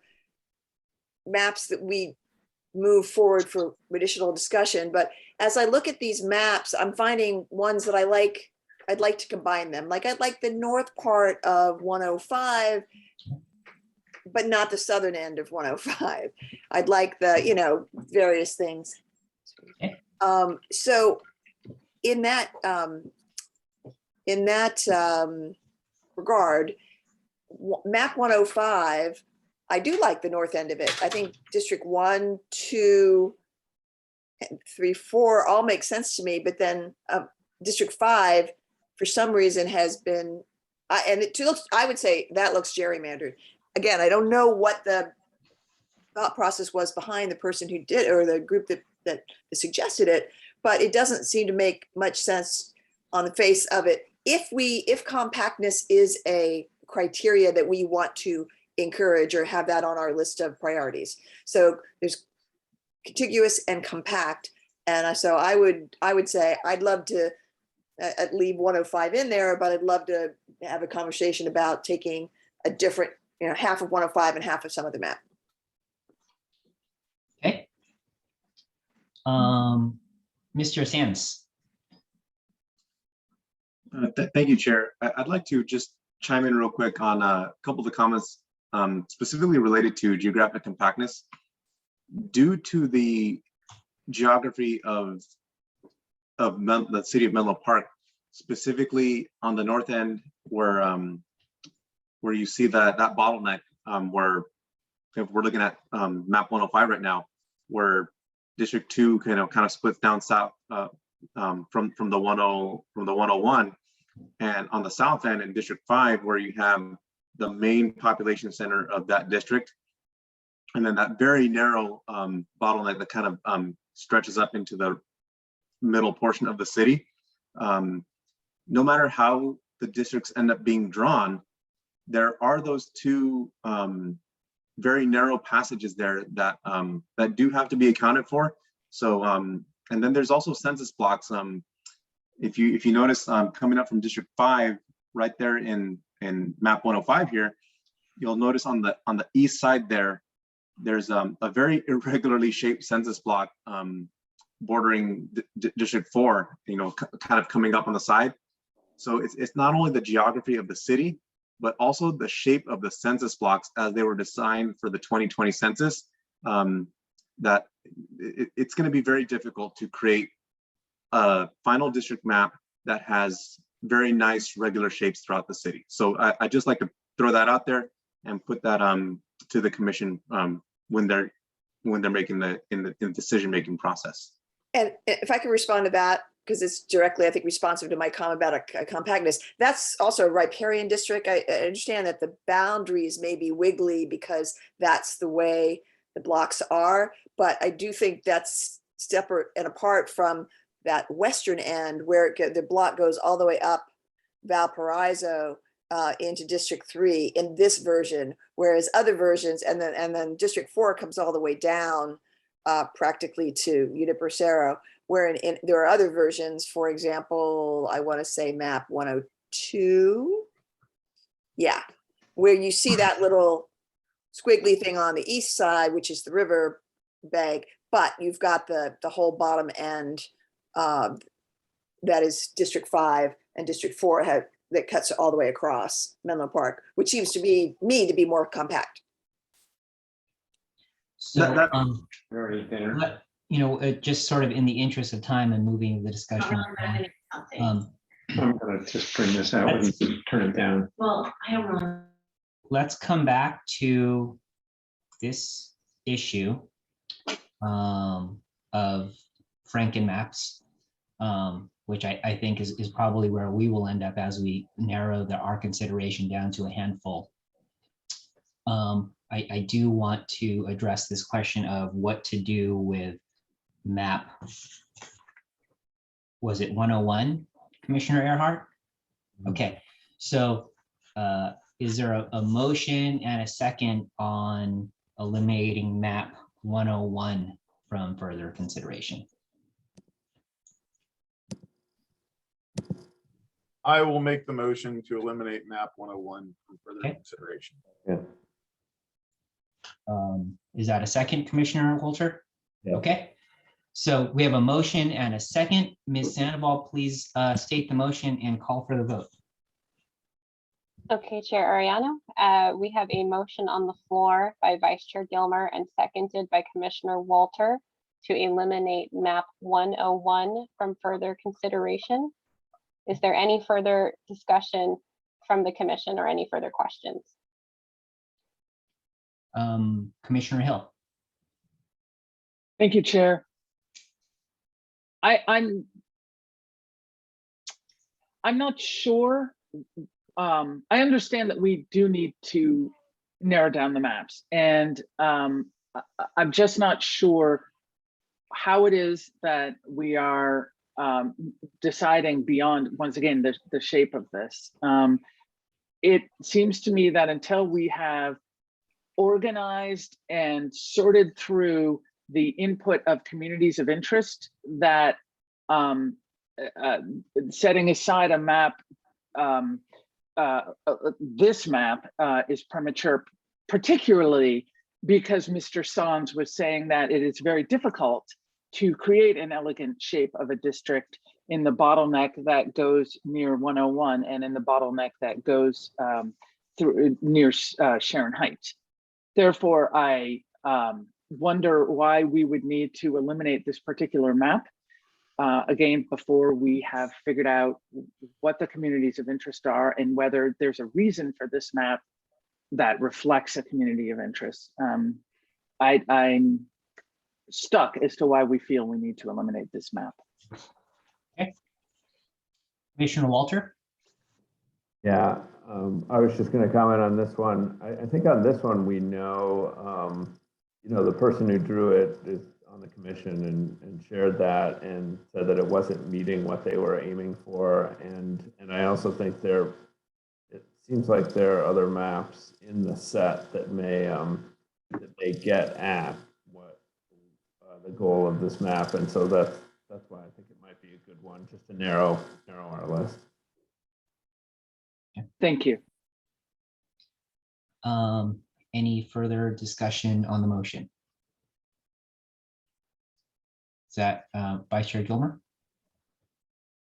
maps that we move forward for additional discussion, but as I look at these maps, I'm finding ones that I like. I'd like to combine them. Like I'd like the north part of 105, but not the southern end of 105. I'd like the, various things. So in that regard, map 105, I do like the north end of it. I think District 1, 2, 3, 4 all make sense to me, but then District 5, for some reason, has been, and it looks, I would say that looks gerrymandered. Again, I don't know what the thought process was behind the person who did, or the group that suggested it, but it doesn't seem to make much sense on the face of it. If compactness is a criteria that we want to encourage or have that on our list of priorities. So there's contiguous and compact. And so I would say I'd love to leave 105 in there, but I'd love to have a conversation about taking a different, half of 105 and half of some of the map. Okay. Mr. Sands. Thank you, Chair. I'd like to just chime in real quick on a couple of the comments specifically related to geographic compactness. Due to the geography of the city of Menlo Park, specifically on the north end where where you see that bottleneck, where if we're looking at map 105 right now, where District 2 kind of splits down south from the 101, and on the south end in District 5, where you have the main population center of that district, and then that very narrow bottleneck that kind of stretches up into the middle portion of the city. No matter how the districts end up being drawn, there are those two very narrow passages there that that do have to be accounted for. So and then there's also census blocks. If you notice, coming up from District 5, right there in map 105 here, you'll notice on the east side there's a very irregularly shaped census block bordering District 4, kind of coming up on the side. So it's not only the geography of the city, but also the shape of the census blocks as they were designed for the 2020 census, that it's going to be very difficult to create a final district map that has very nice regular shapes throughout the city. So I just like to throw that out there and put that to the commission when they're making the decision-making process. And if I could respond to that, because it's directly, I think, responsive to my comment about a compactness. That's also a riparian district. I understand that the boundaries may be wiggly because that's the way the blocks are, but I do think that's separate and apart from that western end where the block goes all the way up Valparaiso into District 3 in this version, whereas other versions, and then District 4 comes all the way down practically to Unipercero, where there are other versions, for example, I want to say map 102. Yeah, where you see that little squiggly thing on the east side, which is the river bank, but you've got the whole bottom end that is District 5 and District 4 that cuts all the way across Menlo Park, which seems to me to be more compact. So, just sort of in the interest of time and moving the discussion. I'm gonna just bring this out and turn it down. Well, I don't know. Let's come back to this issue of Franken maps, which I think is probably where we will end up as we narrow our consideration down to a handful. I do want to address this question of what to do with map. Was it 101, Commissioner Earhart? Okay, so is there a motion and a second on eliminating map 101 from further consideration? I will make the motion to eliminate map 101 from further consideration. Yeah. Is that a second, Commissioner Walter? Yeah. Okay. So we have a motion and a second. Ms. Sandoval, please state the motion and call for the vote. Okay, Chair Ariano, we have a motion on the floor by Vice Chair Gilmer and seconded by Commissioner Walter to eliminate map 101 from further consideration. Is there any further discussion from the commission or any further questions? Commissioner Hill. Thank you, Chair. I'm not sure. I understand that we do need to narrow down the maps, and I'm just not sure how it is that we are deciding beyond, once again, the shape of this. It seems to me that until we have organized and sorted through the input of communities of interest, that setting aside a map, this map is premature, particularly because Mr. Sands was saying that it is very difficult to create an elegant shape of a district in the bottleneck that goes near 101 and in the bottleneck that goes through near Sharon Heights. Therefore, I wonder why we would need to eliminate this particular map, again, before we have figured out what the communities of interest are and whether there's a reason for this map that reflects a community of interest. I'm stuck as to why we feel we need to eliminate this map. Okay. Commissioner Walter? Yeah, I was just going to comment on this one. I think on this one, we know, the person who drew it is on the commission and shared that and said that it wasn't meeting what they were aiming for. And I also think it seems like there are other maps in the set that may get at what the goal of this map. And so that's why I think it might be a good one, just to narrow our list. Thank you. Any further discussion on the motion? Is that Vice Chair Gilmer?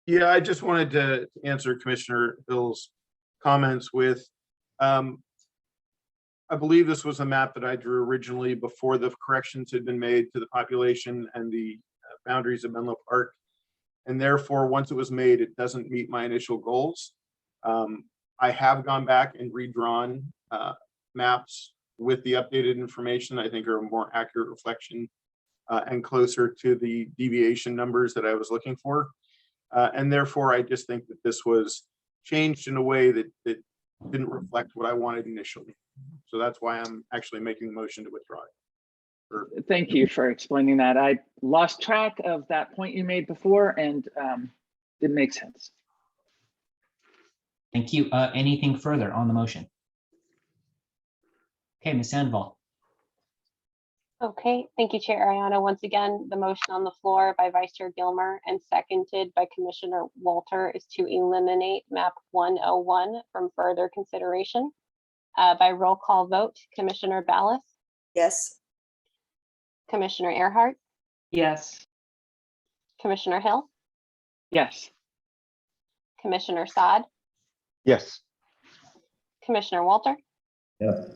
Yeah, I just wanted to answer Commissioner Hill's comments with, I believe this was a map that I drew originally before the corrections had been made to the population and the boundaries of Menlo Park. And therefore, once it was made, it doesn't meet my initial goals. I have gone back and redrawn maps with the updated information. I think are a more accurate reflection and closer to the deviation numbers that I was looking for. And therefore, I just think that this was changed in a way that didn't reflect what I wanted initially. So that's why I'm actually making the motion to withdraw it. Thank you for explaining that. I lost track of that point you made before, and it makes sense. Thank you. Anything further on the motion? Okay, Ms. Sandoval. Okay, thank you, Chair Ariano. Once again, the motion on the floor by Vice Chair Gilmer and seconded by Commissioner Walter is to eliminate map 101 from further consideration. By roll call vote, Commissioner Ballas? Yes. Commissioner Earhart? Yes. Commissioner Hill? Yes. Commissioner Saad? Yes. Commissioner Walter? Yes.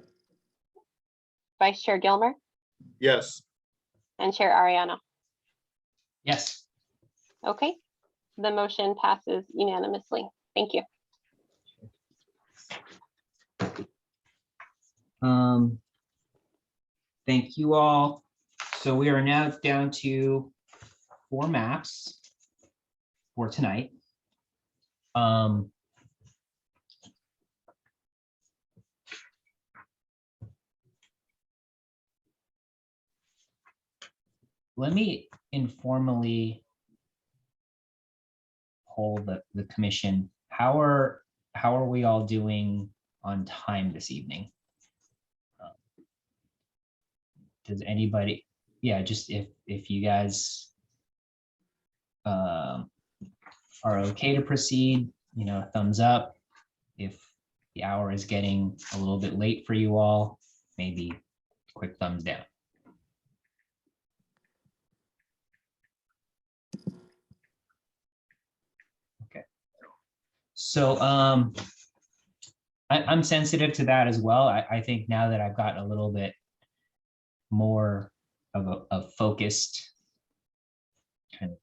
Vice Chair Gilmer? Yes. And Chair Ariano? Yes. Okay, the motion passes unanimously. Thank you. Thank you all. So we are now down to 4 maps for tonight. Let me informally poll the commission. How are we all doing on time this evening? Does anybody, yeah, just if you guys are okay to proceed, thumbs up. If the hour is getting a little bit late for you all, maybe quick thumbs down. Okay. So I'm sensitive to that as well. I think now that I've got a little bit more of a focused kind of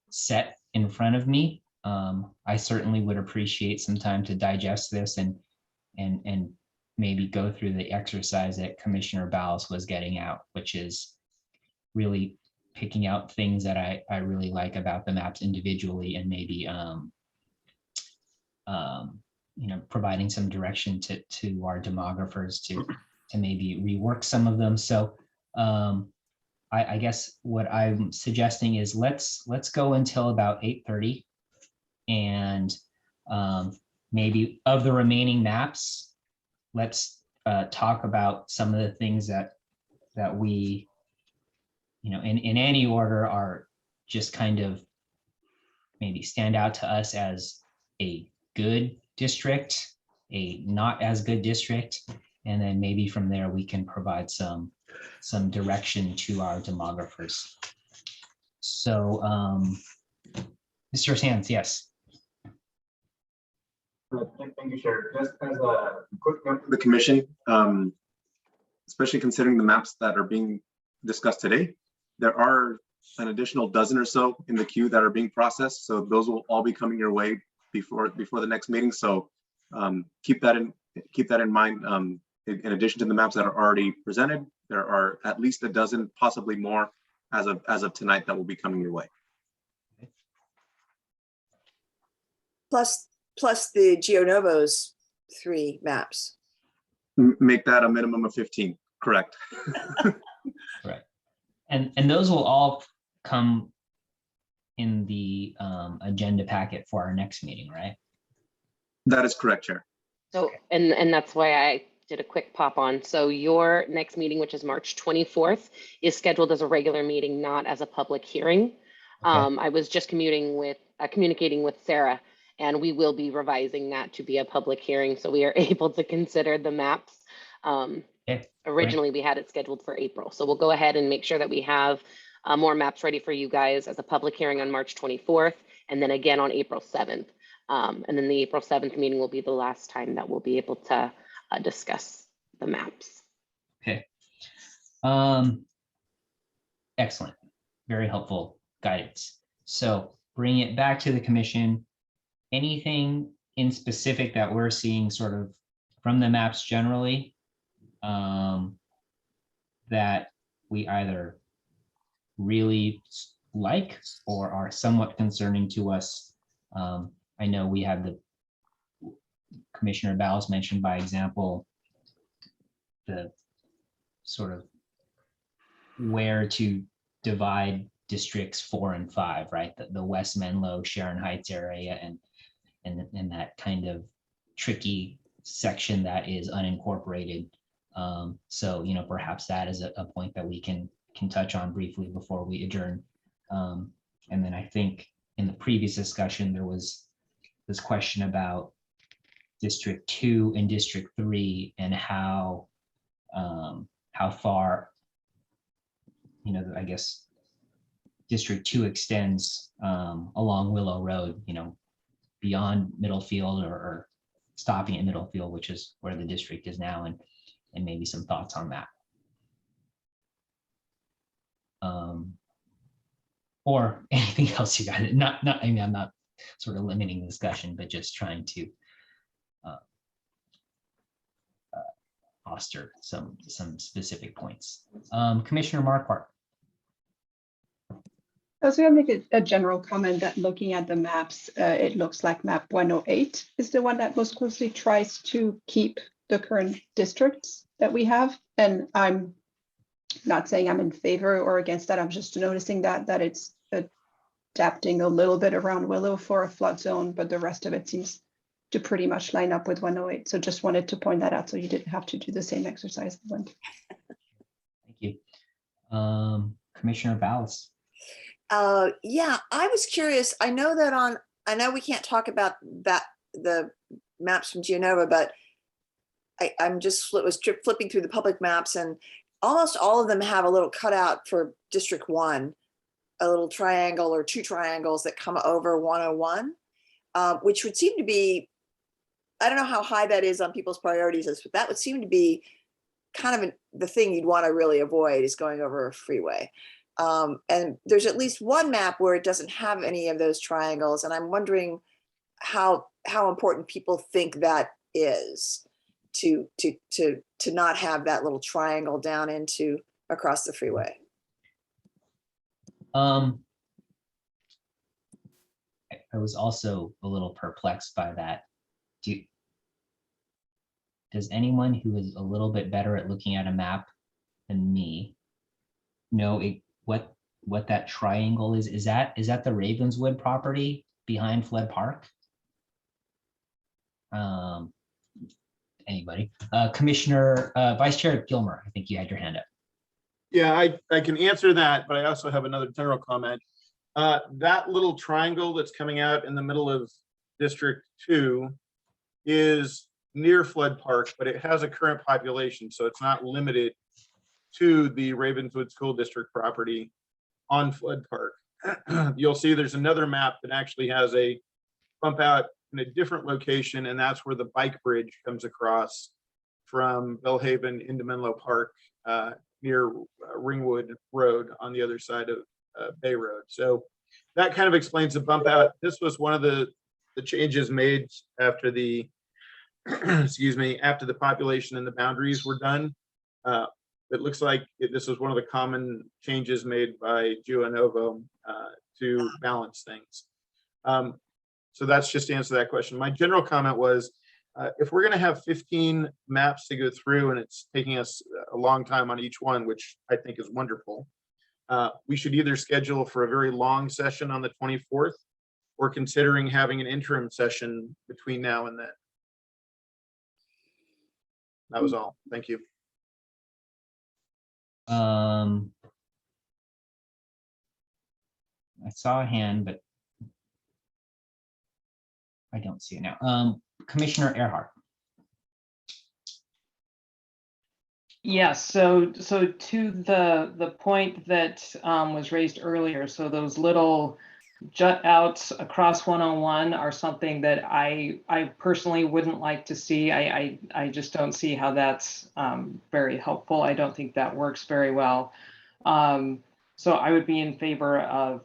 set in front of me, I certainly would appreciate some time to digest this and maybe go through the exercise that Commissioner Ballas was getting out, which is really picking out things that I really like about the maps individually and maybe providing some direction to our demographers to maybe rework some of them. So I guess what I'm suggesting is let's go until about 8:30, and maybe of the remaining maps, let's talk about some of the things that we, in any order are just kind of maybe stand out to us as a good district, a not as good district, and then maybe from there we can provide some direction to our demographers. So, Mr. Sands, yes. Thank you, Chair. Just as a quick note to the commission, especially considering the maps that are being discussed today, there are an additional dozen or so in the queue that are being processed. So those will all be coming your way before the next meeting. So keep that keep that in mind. In addition to the maps that are already presented, there are at least a dozen, possibly more, as of tonight that will be coming your way. Plus the GeoNovo's 3 maps. Make that a minimum of 15, correct? Right. And those will all come in the agenda packet for our next meeting, right? That is correct, Chair. So, and that's why I did a quick pop on. So your next meeting, which is March 24th, is scheduled as a regular meeting, not as a public hearing. Okay. I was just communicating with Sarah, and we will be revising that to be a public hearing, so we are able to consider the maps. Okay, Originally, we had it scheduled for April, so we'll go ahead and make sure that we have more maps ready for you guys as a public hearing on March 24th, and then again on April 7th. And then the April 7th meeting will be the last time that we'll be able to discuss the maps. Okay. Excellent. Very helpful guidance. So bring it back to the commission. Anything in specific that we're seeing sort of from the maps generally that we either really like or are somewhat concerning to us? I know we have the Commissioner Bowles mentioned, by example, the sort of where to divide districts 4 and 5, right? The West Menlo, Sharon Heights area, and that kind of tricky section that is unincorporated. So, you know, perhaps that is a point that we can touch on briefly before we adjourn. And then I think in the previous discussion, there was this question about District 2 and District 3 and how far, you know, I guess District 2 extends along Willow Road, you know, beyond Middlefield or stopping at Middlefield, which is where the district is now, and maybe some thoughts on that. Or anything else you got? I mean, I'm not sort of limiting the discussion, but just trying to foster some specific points. Commissioner Marquardt. I was going to make a general comment that looking at the maps, it looks like map 108 is the one that most closely tries to keep the current districts that we have. And I'm not saying I'm in favor or against that. I'm just noticing that it's adapting a little bit around Willow for a flood zone, but the rest of it seems to pretty much line up with 108. So just wanted to point that out so you didn't have to do the same exercise. Thank you. Commissioner Bowles. Yeah, I was curious. I know we can't talk about the maps from GeoNova, but I'm just flipping through the public maps, and almost all of them have a little cutout for District 1, a little triangle or 2 triangles that come over 101, which would seem to be, I don't know how high that is on people's priorities list, but that would seem to be kind of the thing you'd want to really avoid, is going over a freeway. And there's at least one map where it doesn't have any of those triangles, and I'm wondering how important people think that is to not have that little triangle down into across the freeway. I was also a little perplexed by that. Does anyone who is a little bit better at looking at a map than me know what that triangle is? Is that the Ravenswood property behind Flood Park? Anybody? Commissioner, Vice Chair Gilmer, I think you had your hand up. Yeah, I can answer that, but I also have another general comment. That little triangle that's coming out in the middle of District 2 is near Flood Park, but it has a current population, so it's not limited to the Ravenswood School District property on Flood Park. You'll see there's another map that actually has a bump out in a different location, and that's where the bike bridge comes across from Bellhaven into Menlo Park near Ringwood Road on the other side of Bay Road. So that kind of explains the bump out. This was one of the changes made after the excuse me, after the population and the boundaries were done. It looks like this was one of the common changes made by GeoNovo to balance things. So that's just to answer that question. My general comment was, if we're going to have 15 maps to go through and it's taking us a long time on each one, which I think is wonderful, we should either schedule for a very long session on the 24th or considering having an interim session between now and then. That was all. Thank you. I saw a hand, but I don't see it now. Commissioner Earhart. Yes, so to the point that was raised earlier, so those little jut outs across 101 are something that I personally wouldn't like to see. I just don't see how that's very helpful. I don't think that works very well. So I would be in favor of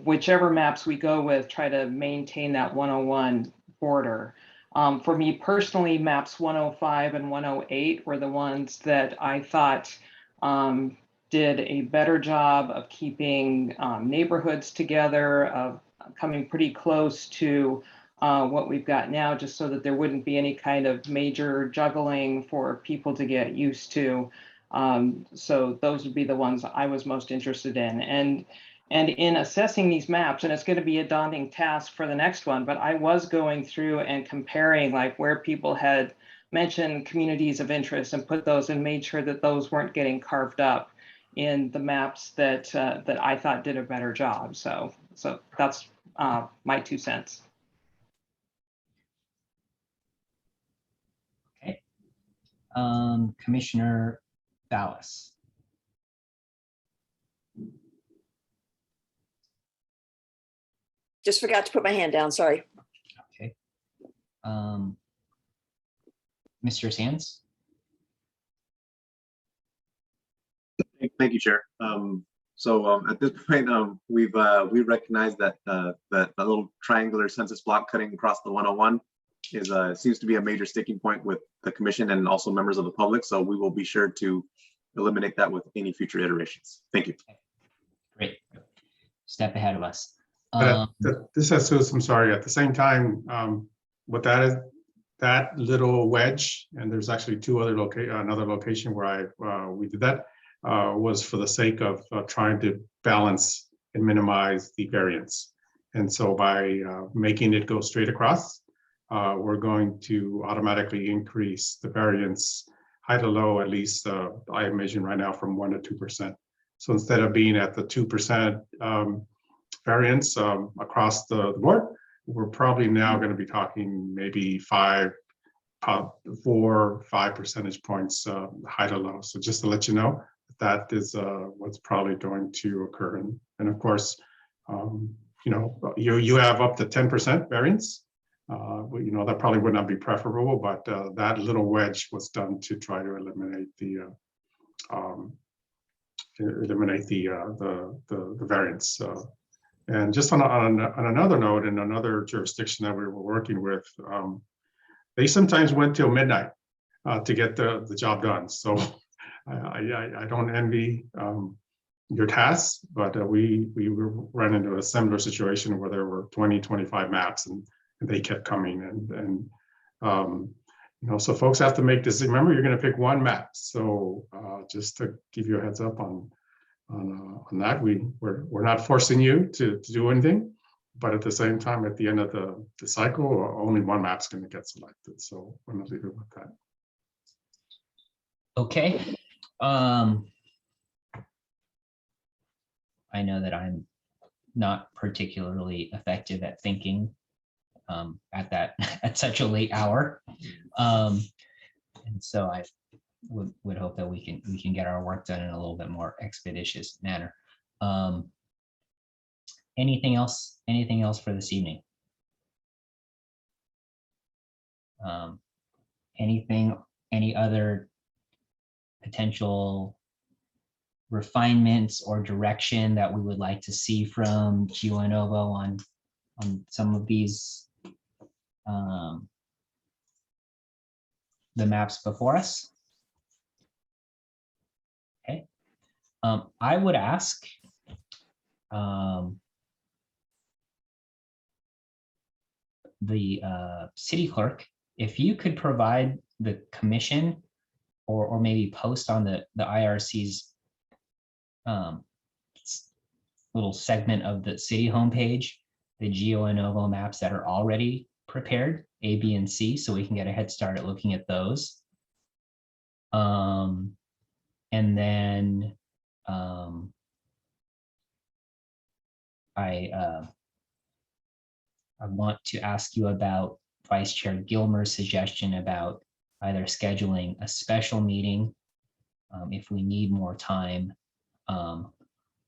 whichever maps we go with, try to maintain that 101 border. For me personally, maps 105 and 108 were the ones that I thought did a better job of keeping neighborhoods together, of coming pretty close to what we've got now, just so that there wouldn't be any kind of major juggling for people to get used to. So those would be the ones I was most interested in. And in assessing these maps, and it's going to be a daunting task for the next one, but I was going through and comparing like where people had mentioned communities of interest and put those and made sure that those weren't getting carved up in the maps that that I thought did a better job. So that's my 2 cents. Okay. Commissioner Dallas. Just forgot to put my hand down, sorry. Okay. Mr. Sands. Thank you, Chair. At this point, we recognize that that little triangular census block cutting across the 101 is seems to be a major sticking point with the commission and also members of the public. So we will be sure to eliminate that with any future iterations. Thank you. Great. Step ahead of us. This has, I'm sorry, at the same time, what that is, that little wedge, and there's actually another location where we did that, was for the sake of trying to balance and minimize the variance. And so by making it go straight across, we're going to automatically increase the variance high to low, at least I imagine right now from 1% to 2%. So instead of being at the 2% variance across the board, we're probably now going to be talking maybe 4 or 5 percentage points high to low. So just to let you know, that is what's probably going to occur. And of course, you know, you have up to 10% variance. You know, that probably would not be preferable, but that little wedge was done to try to eliminate the variance. And just on another note, in another jurisdiction that we were working with, they sometimes went till midnight to get the job done. So I don't envy your tasks, but we ran into a similar situation where there were 20, 25 maps and they kept coming. And you know, so folks have to make this. Remember, you're going to pick one map. So just to give you a heads up on that, we're not forcing you to do anything, but at the same time, at the end of the cycle, only one map's going to get selected. So I'm going to leave it with that. Okay. I know that I'm not particularly effective at thinking at such a late hour, and so I would hope that we can get our work done in a little bit more expeditious manner. Anything else for this evening? Any other potential refinements or direction that we would like to see from GeoNovo on some of these the maps before us? Okay. I would ask the city clerk if you could provide the commission or maybe post on the IRC's little segment of the city homepage, the Geo Novo maps that are already prepared, A, B, and C, so we can get a head start at looking at those. And then I want to ask you about Vice Chair Gilmer's suggestion about either scheduling a special meeting if we need more time,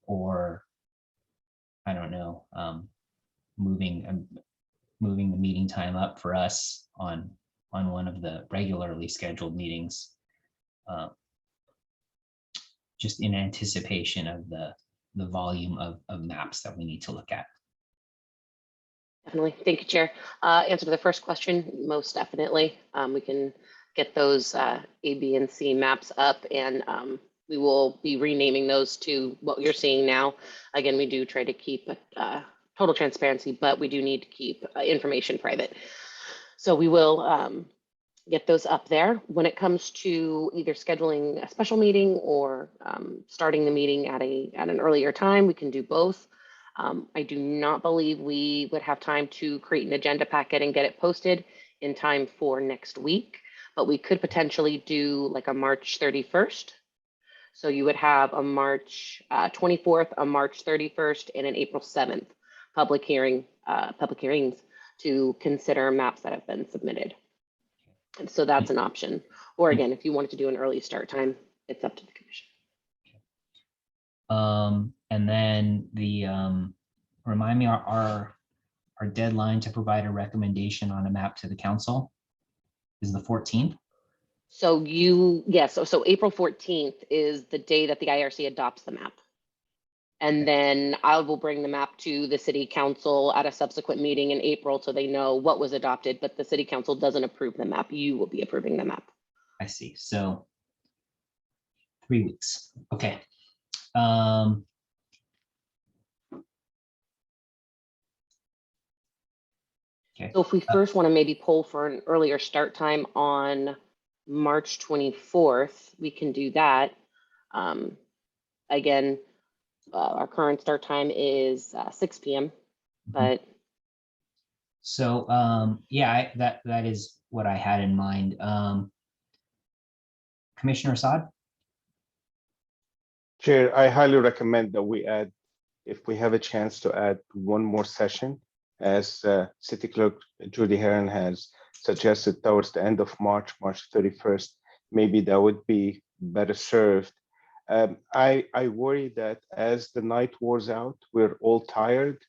or I don't know, moving the meeting time up for us on one of the regularly scheduled meetings, just in anticipation of the volume of maps that we need to look at. Definitely. Thank you, Chair. Answer to the first question, most definitely. We can get those A, B, and C maps up, and we will be renaming those to what you're seeing now. Again, we do try to keep total transparency, but we do need to keep information private. So we will get those up there. When it comes to either scheduling a special meeting or starting the meeting at an earlier time, we can do both. I do not believe we would have time to create an agenda packet and get it posted in time for next week, but we could potentially do like a March 31st. So you would have a March 24th, a March 31st, and an April 7th public hearings to consider maps that have been submitted. And so that's an option. Or again, if you wanted to do an early start time, it's up to the commission. And then the remind me, our deadline to provide a recommendation on a map to the council is the 14th. So so April 14th is the day that the IRC adopts the map. And then I will bring the map to the city council at a subsequent meeting in April so they know what was adopted, but the city council doesn't approve the map. You will be approving the map. I see. So 3 weeks. Okay. Okay. So if we first want to maybe poll for an earlier start time on March 24th, we can do that. Again, our current start time is 6 p.m. But so yeah, that is what I had in mind. Commissioner Assad? Chair, I highly recommend that we add, if we have a chance to add one more session, as City Clerk Judy Heron has suggested towards the end of March 31st, maybe that would be better served. I worry that as the night wears out, we're all tired,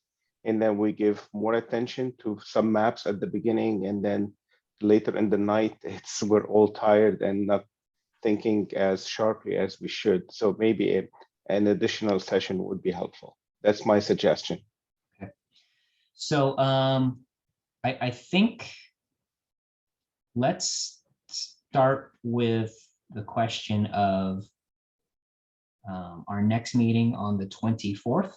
and then we give more attention to some maps at the beginning, and then later in the night, we're all tired and not thinking as sharply as we should. So maybe an additional session would be helpful. That's my suggestion. Okay. So I think let's start with the question of our next meeting on the 24th.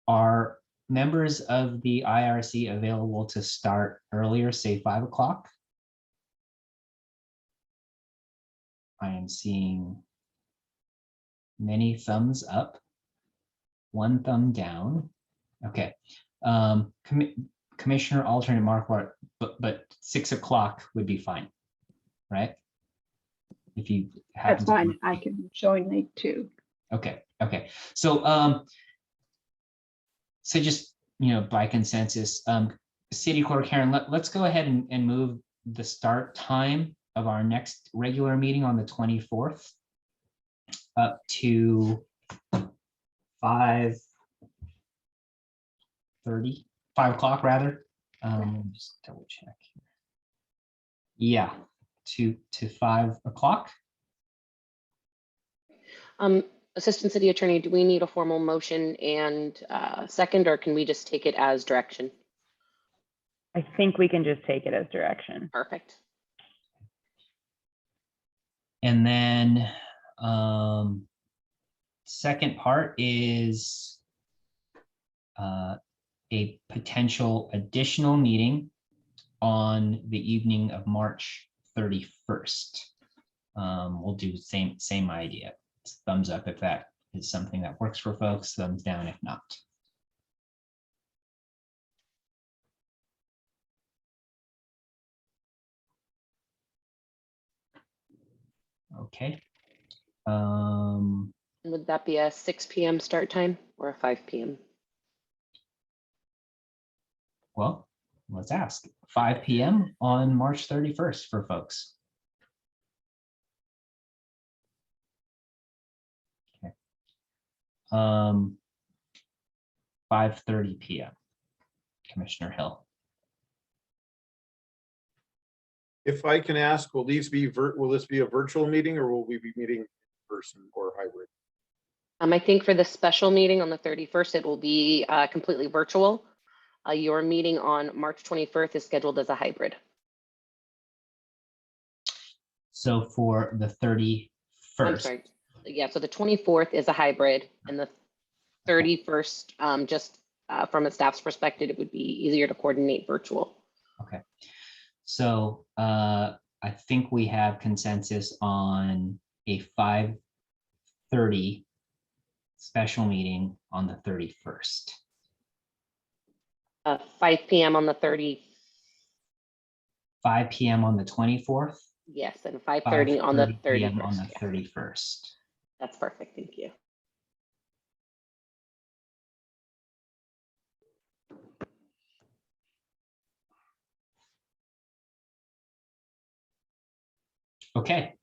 Are members of the IRC available to start earlier, say 5 o'clock? I am seeing many thumbs up, one thumb down. Okay. Commissioner alternate Marquardt, but 6 o'clock would be fine, right? If you have. That's fine. I can join late too. Okay. Okay. So so just, by consensus, City Clerk Heron, let's go ahead and move the start time of our next regular meeting on the 24th up to 5 o'clock rather. Just double check here. Yeah, to 5 o'clock. Assistant City Attorney, do we need a formal motion and second, or can we just take it as direction? I think we can just take it as direction. Perfect. And then second part is a potential additional meeting on the evening of March 31st. We'll do same idea. Thumbs up if that is something that works for folks, thumbs down if not. Okay. Would that be a 6 p.m. start time or a 5 p.m.? Well, let's ask. 5 p.m. on March 31st for folks. Okay. 5:30 p.m. Commissioner Hill. If I can ask, will this be a virtual meeting, or will we be meeting in person or hybrid? I think for the special meeting on the 31st, it will be completely virtual. Your meeting on March 21st is scheduled as a hybrid. So for the 31st. I'm sorry. Yeah, so the 24th is a hybrid, and the 31st, just from a staff's perspective, it would be easier to coordinate virtual. Okay. So I think we have consensus on a 5:30 special meeting on the 31st. 5 p.m. on the 30. 5 p.m. on the 24th. Yes, and 5:30 on the 31st. On the 31st. That's perfect. Thank you. Okay.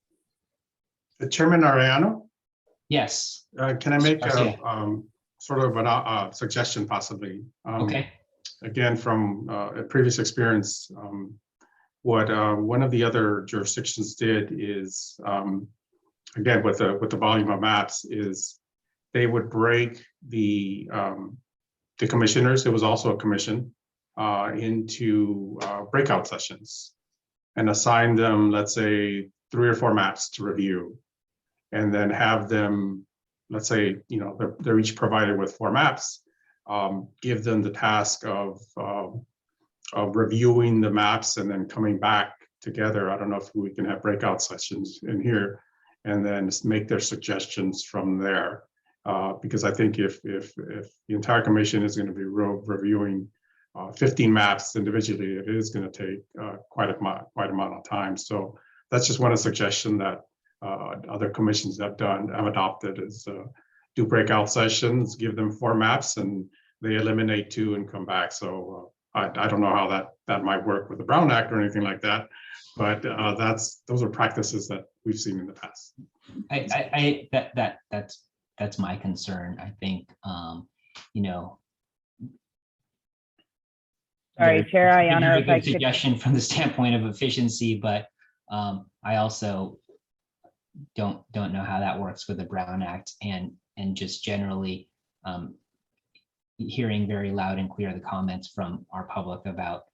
Chairman Ariano? Yes. Can I make Okay. sort of a suggestion possibly? Okay. Again, from a previous experience, what one of the other jurisdictions did is, again, with the volume of maps, is they would break the commissioners, it was also a commission, into breakout sessions and assign them, let's say, 3 or 4 maps to review, and then have them, let's say, you know, they're each provided with 4 maps, give them the task of reviewing the maps and then coming back together. I don't know if we can have breakout sessions in here, and then make their suggestions from there. Because I think if the entire commission is going to be reviewing 15 maps individually, it is going to take quite amount of time. So that's just one suggestion that other commissions have adopted is do breakout sessions, give them 4 maps, and they eliminate 2 and come back. So I don't know how that might work with the Brown Act or anything like that, but those are practices that we've seen in the past. That's my concern. I think you know. Sorry, Chair Ayano, if I could. Suggestion from the standpoint of efficiency, but I also don't know how that works with the Brown Act, and just generally hearing very loud and clear the comments from our public about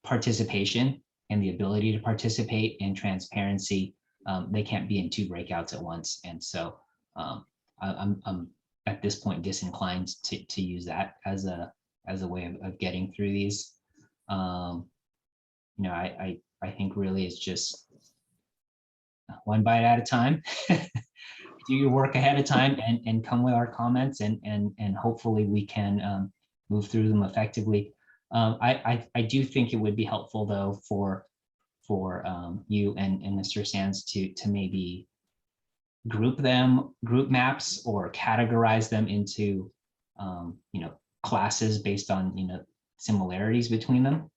participation and the ability to participate and transparency. They can't be in 2 breakouts at once, and so I'm at this point disinclined to use that as a way of getting through these. You know, I think really it's just one bite at a time. Do your work ahead of time and come with our comments, and hopefully we can move through them effectively. I do think it would be helpful though for you and Mr. Sands to maybe group maps or categorize them into you know, classes based on, you know, similarities between them,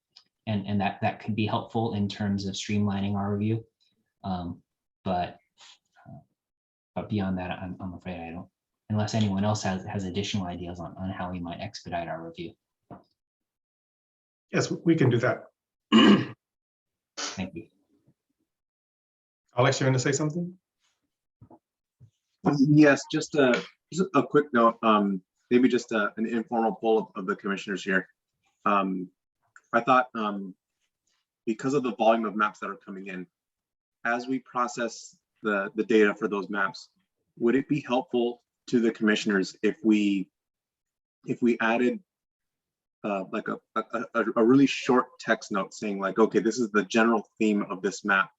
and that could be helpful in terms of streamlining our review. But beyond that, I'm afraid I don't, unless anyone else has additional ideas on how we might expedite our review. Yes, we can do that. Thank you. Alex, you want to say something? Yes, just a quick note, maybe just an informal poll of the commissioners here. I thought because of the volume of maps that are coming in, as we process the data for those maps, would it be helpful to the commissioners if we added like a really short text note saying like, okay, this is the general theme of this map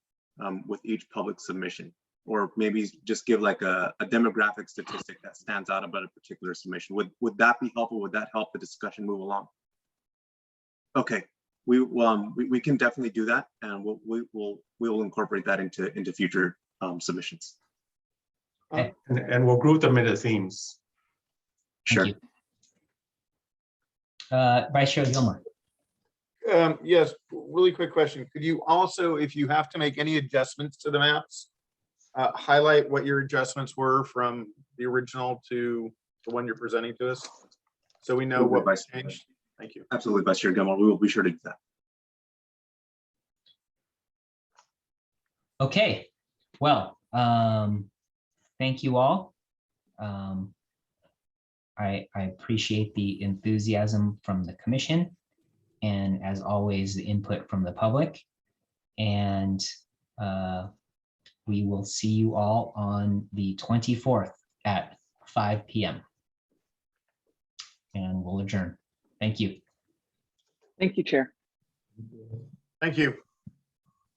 with each public submission, or maybe just give like a demographic statistic that stands out about a particular submission? Would that be helpful? Would that help the discussion move along? Okay, we can definitely do that, and we will incorporate that into future submissions. And we'll group them into themes. Sure. Thank you. Vice Chair Gilmore. Yes, really quick question. Could you also, if you have to make any adjustments to the maps, highlight what your adjustments were from the original to the one you're presenting to us, so we know what was changed? Thank you. Absolutely, Vice Chair Gilmore. We will be sure to do that. Okay, well, thank you all. I appreciate the enthusiasm from the commission, and as always, the input from the public. And we will see you all on the 24th at 5 p.m. And we'll adjourn. Thank you. Thank you, Chair. Thank you.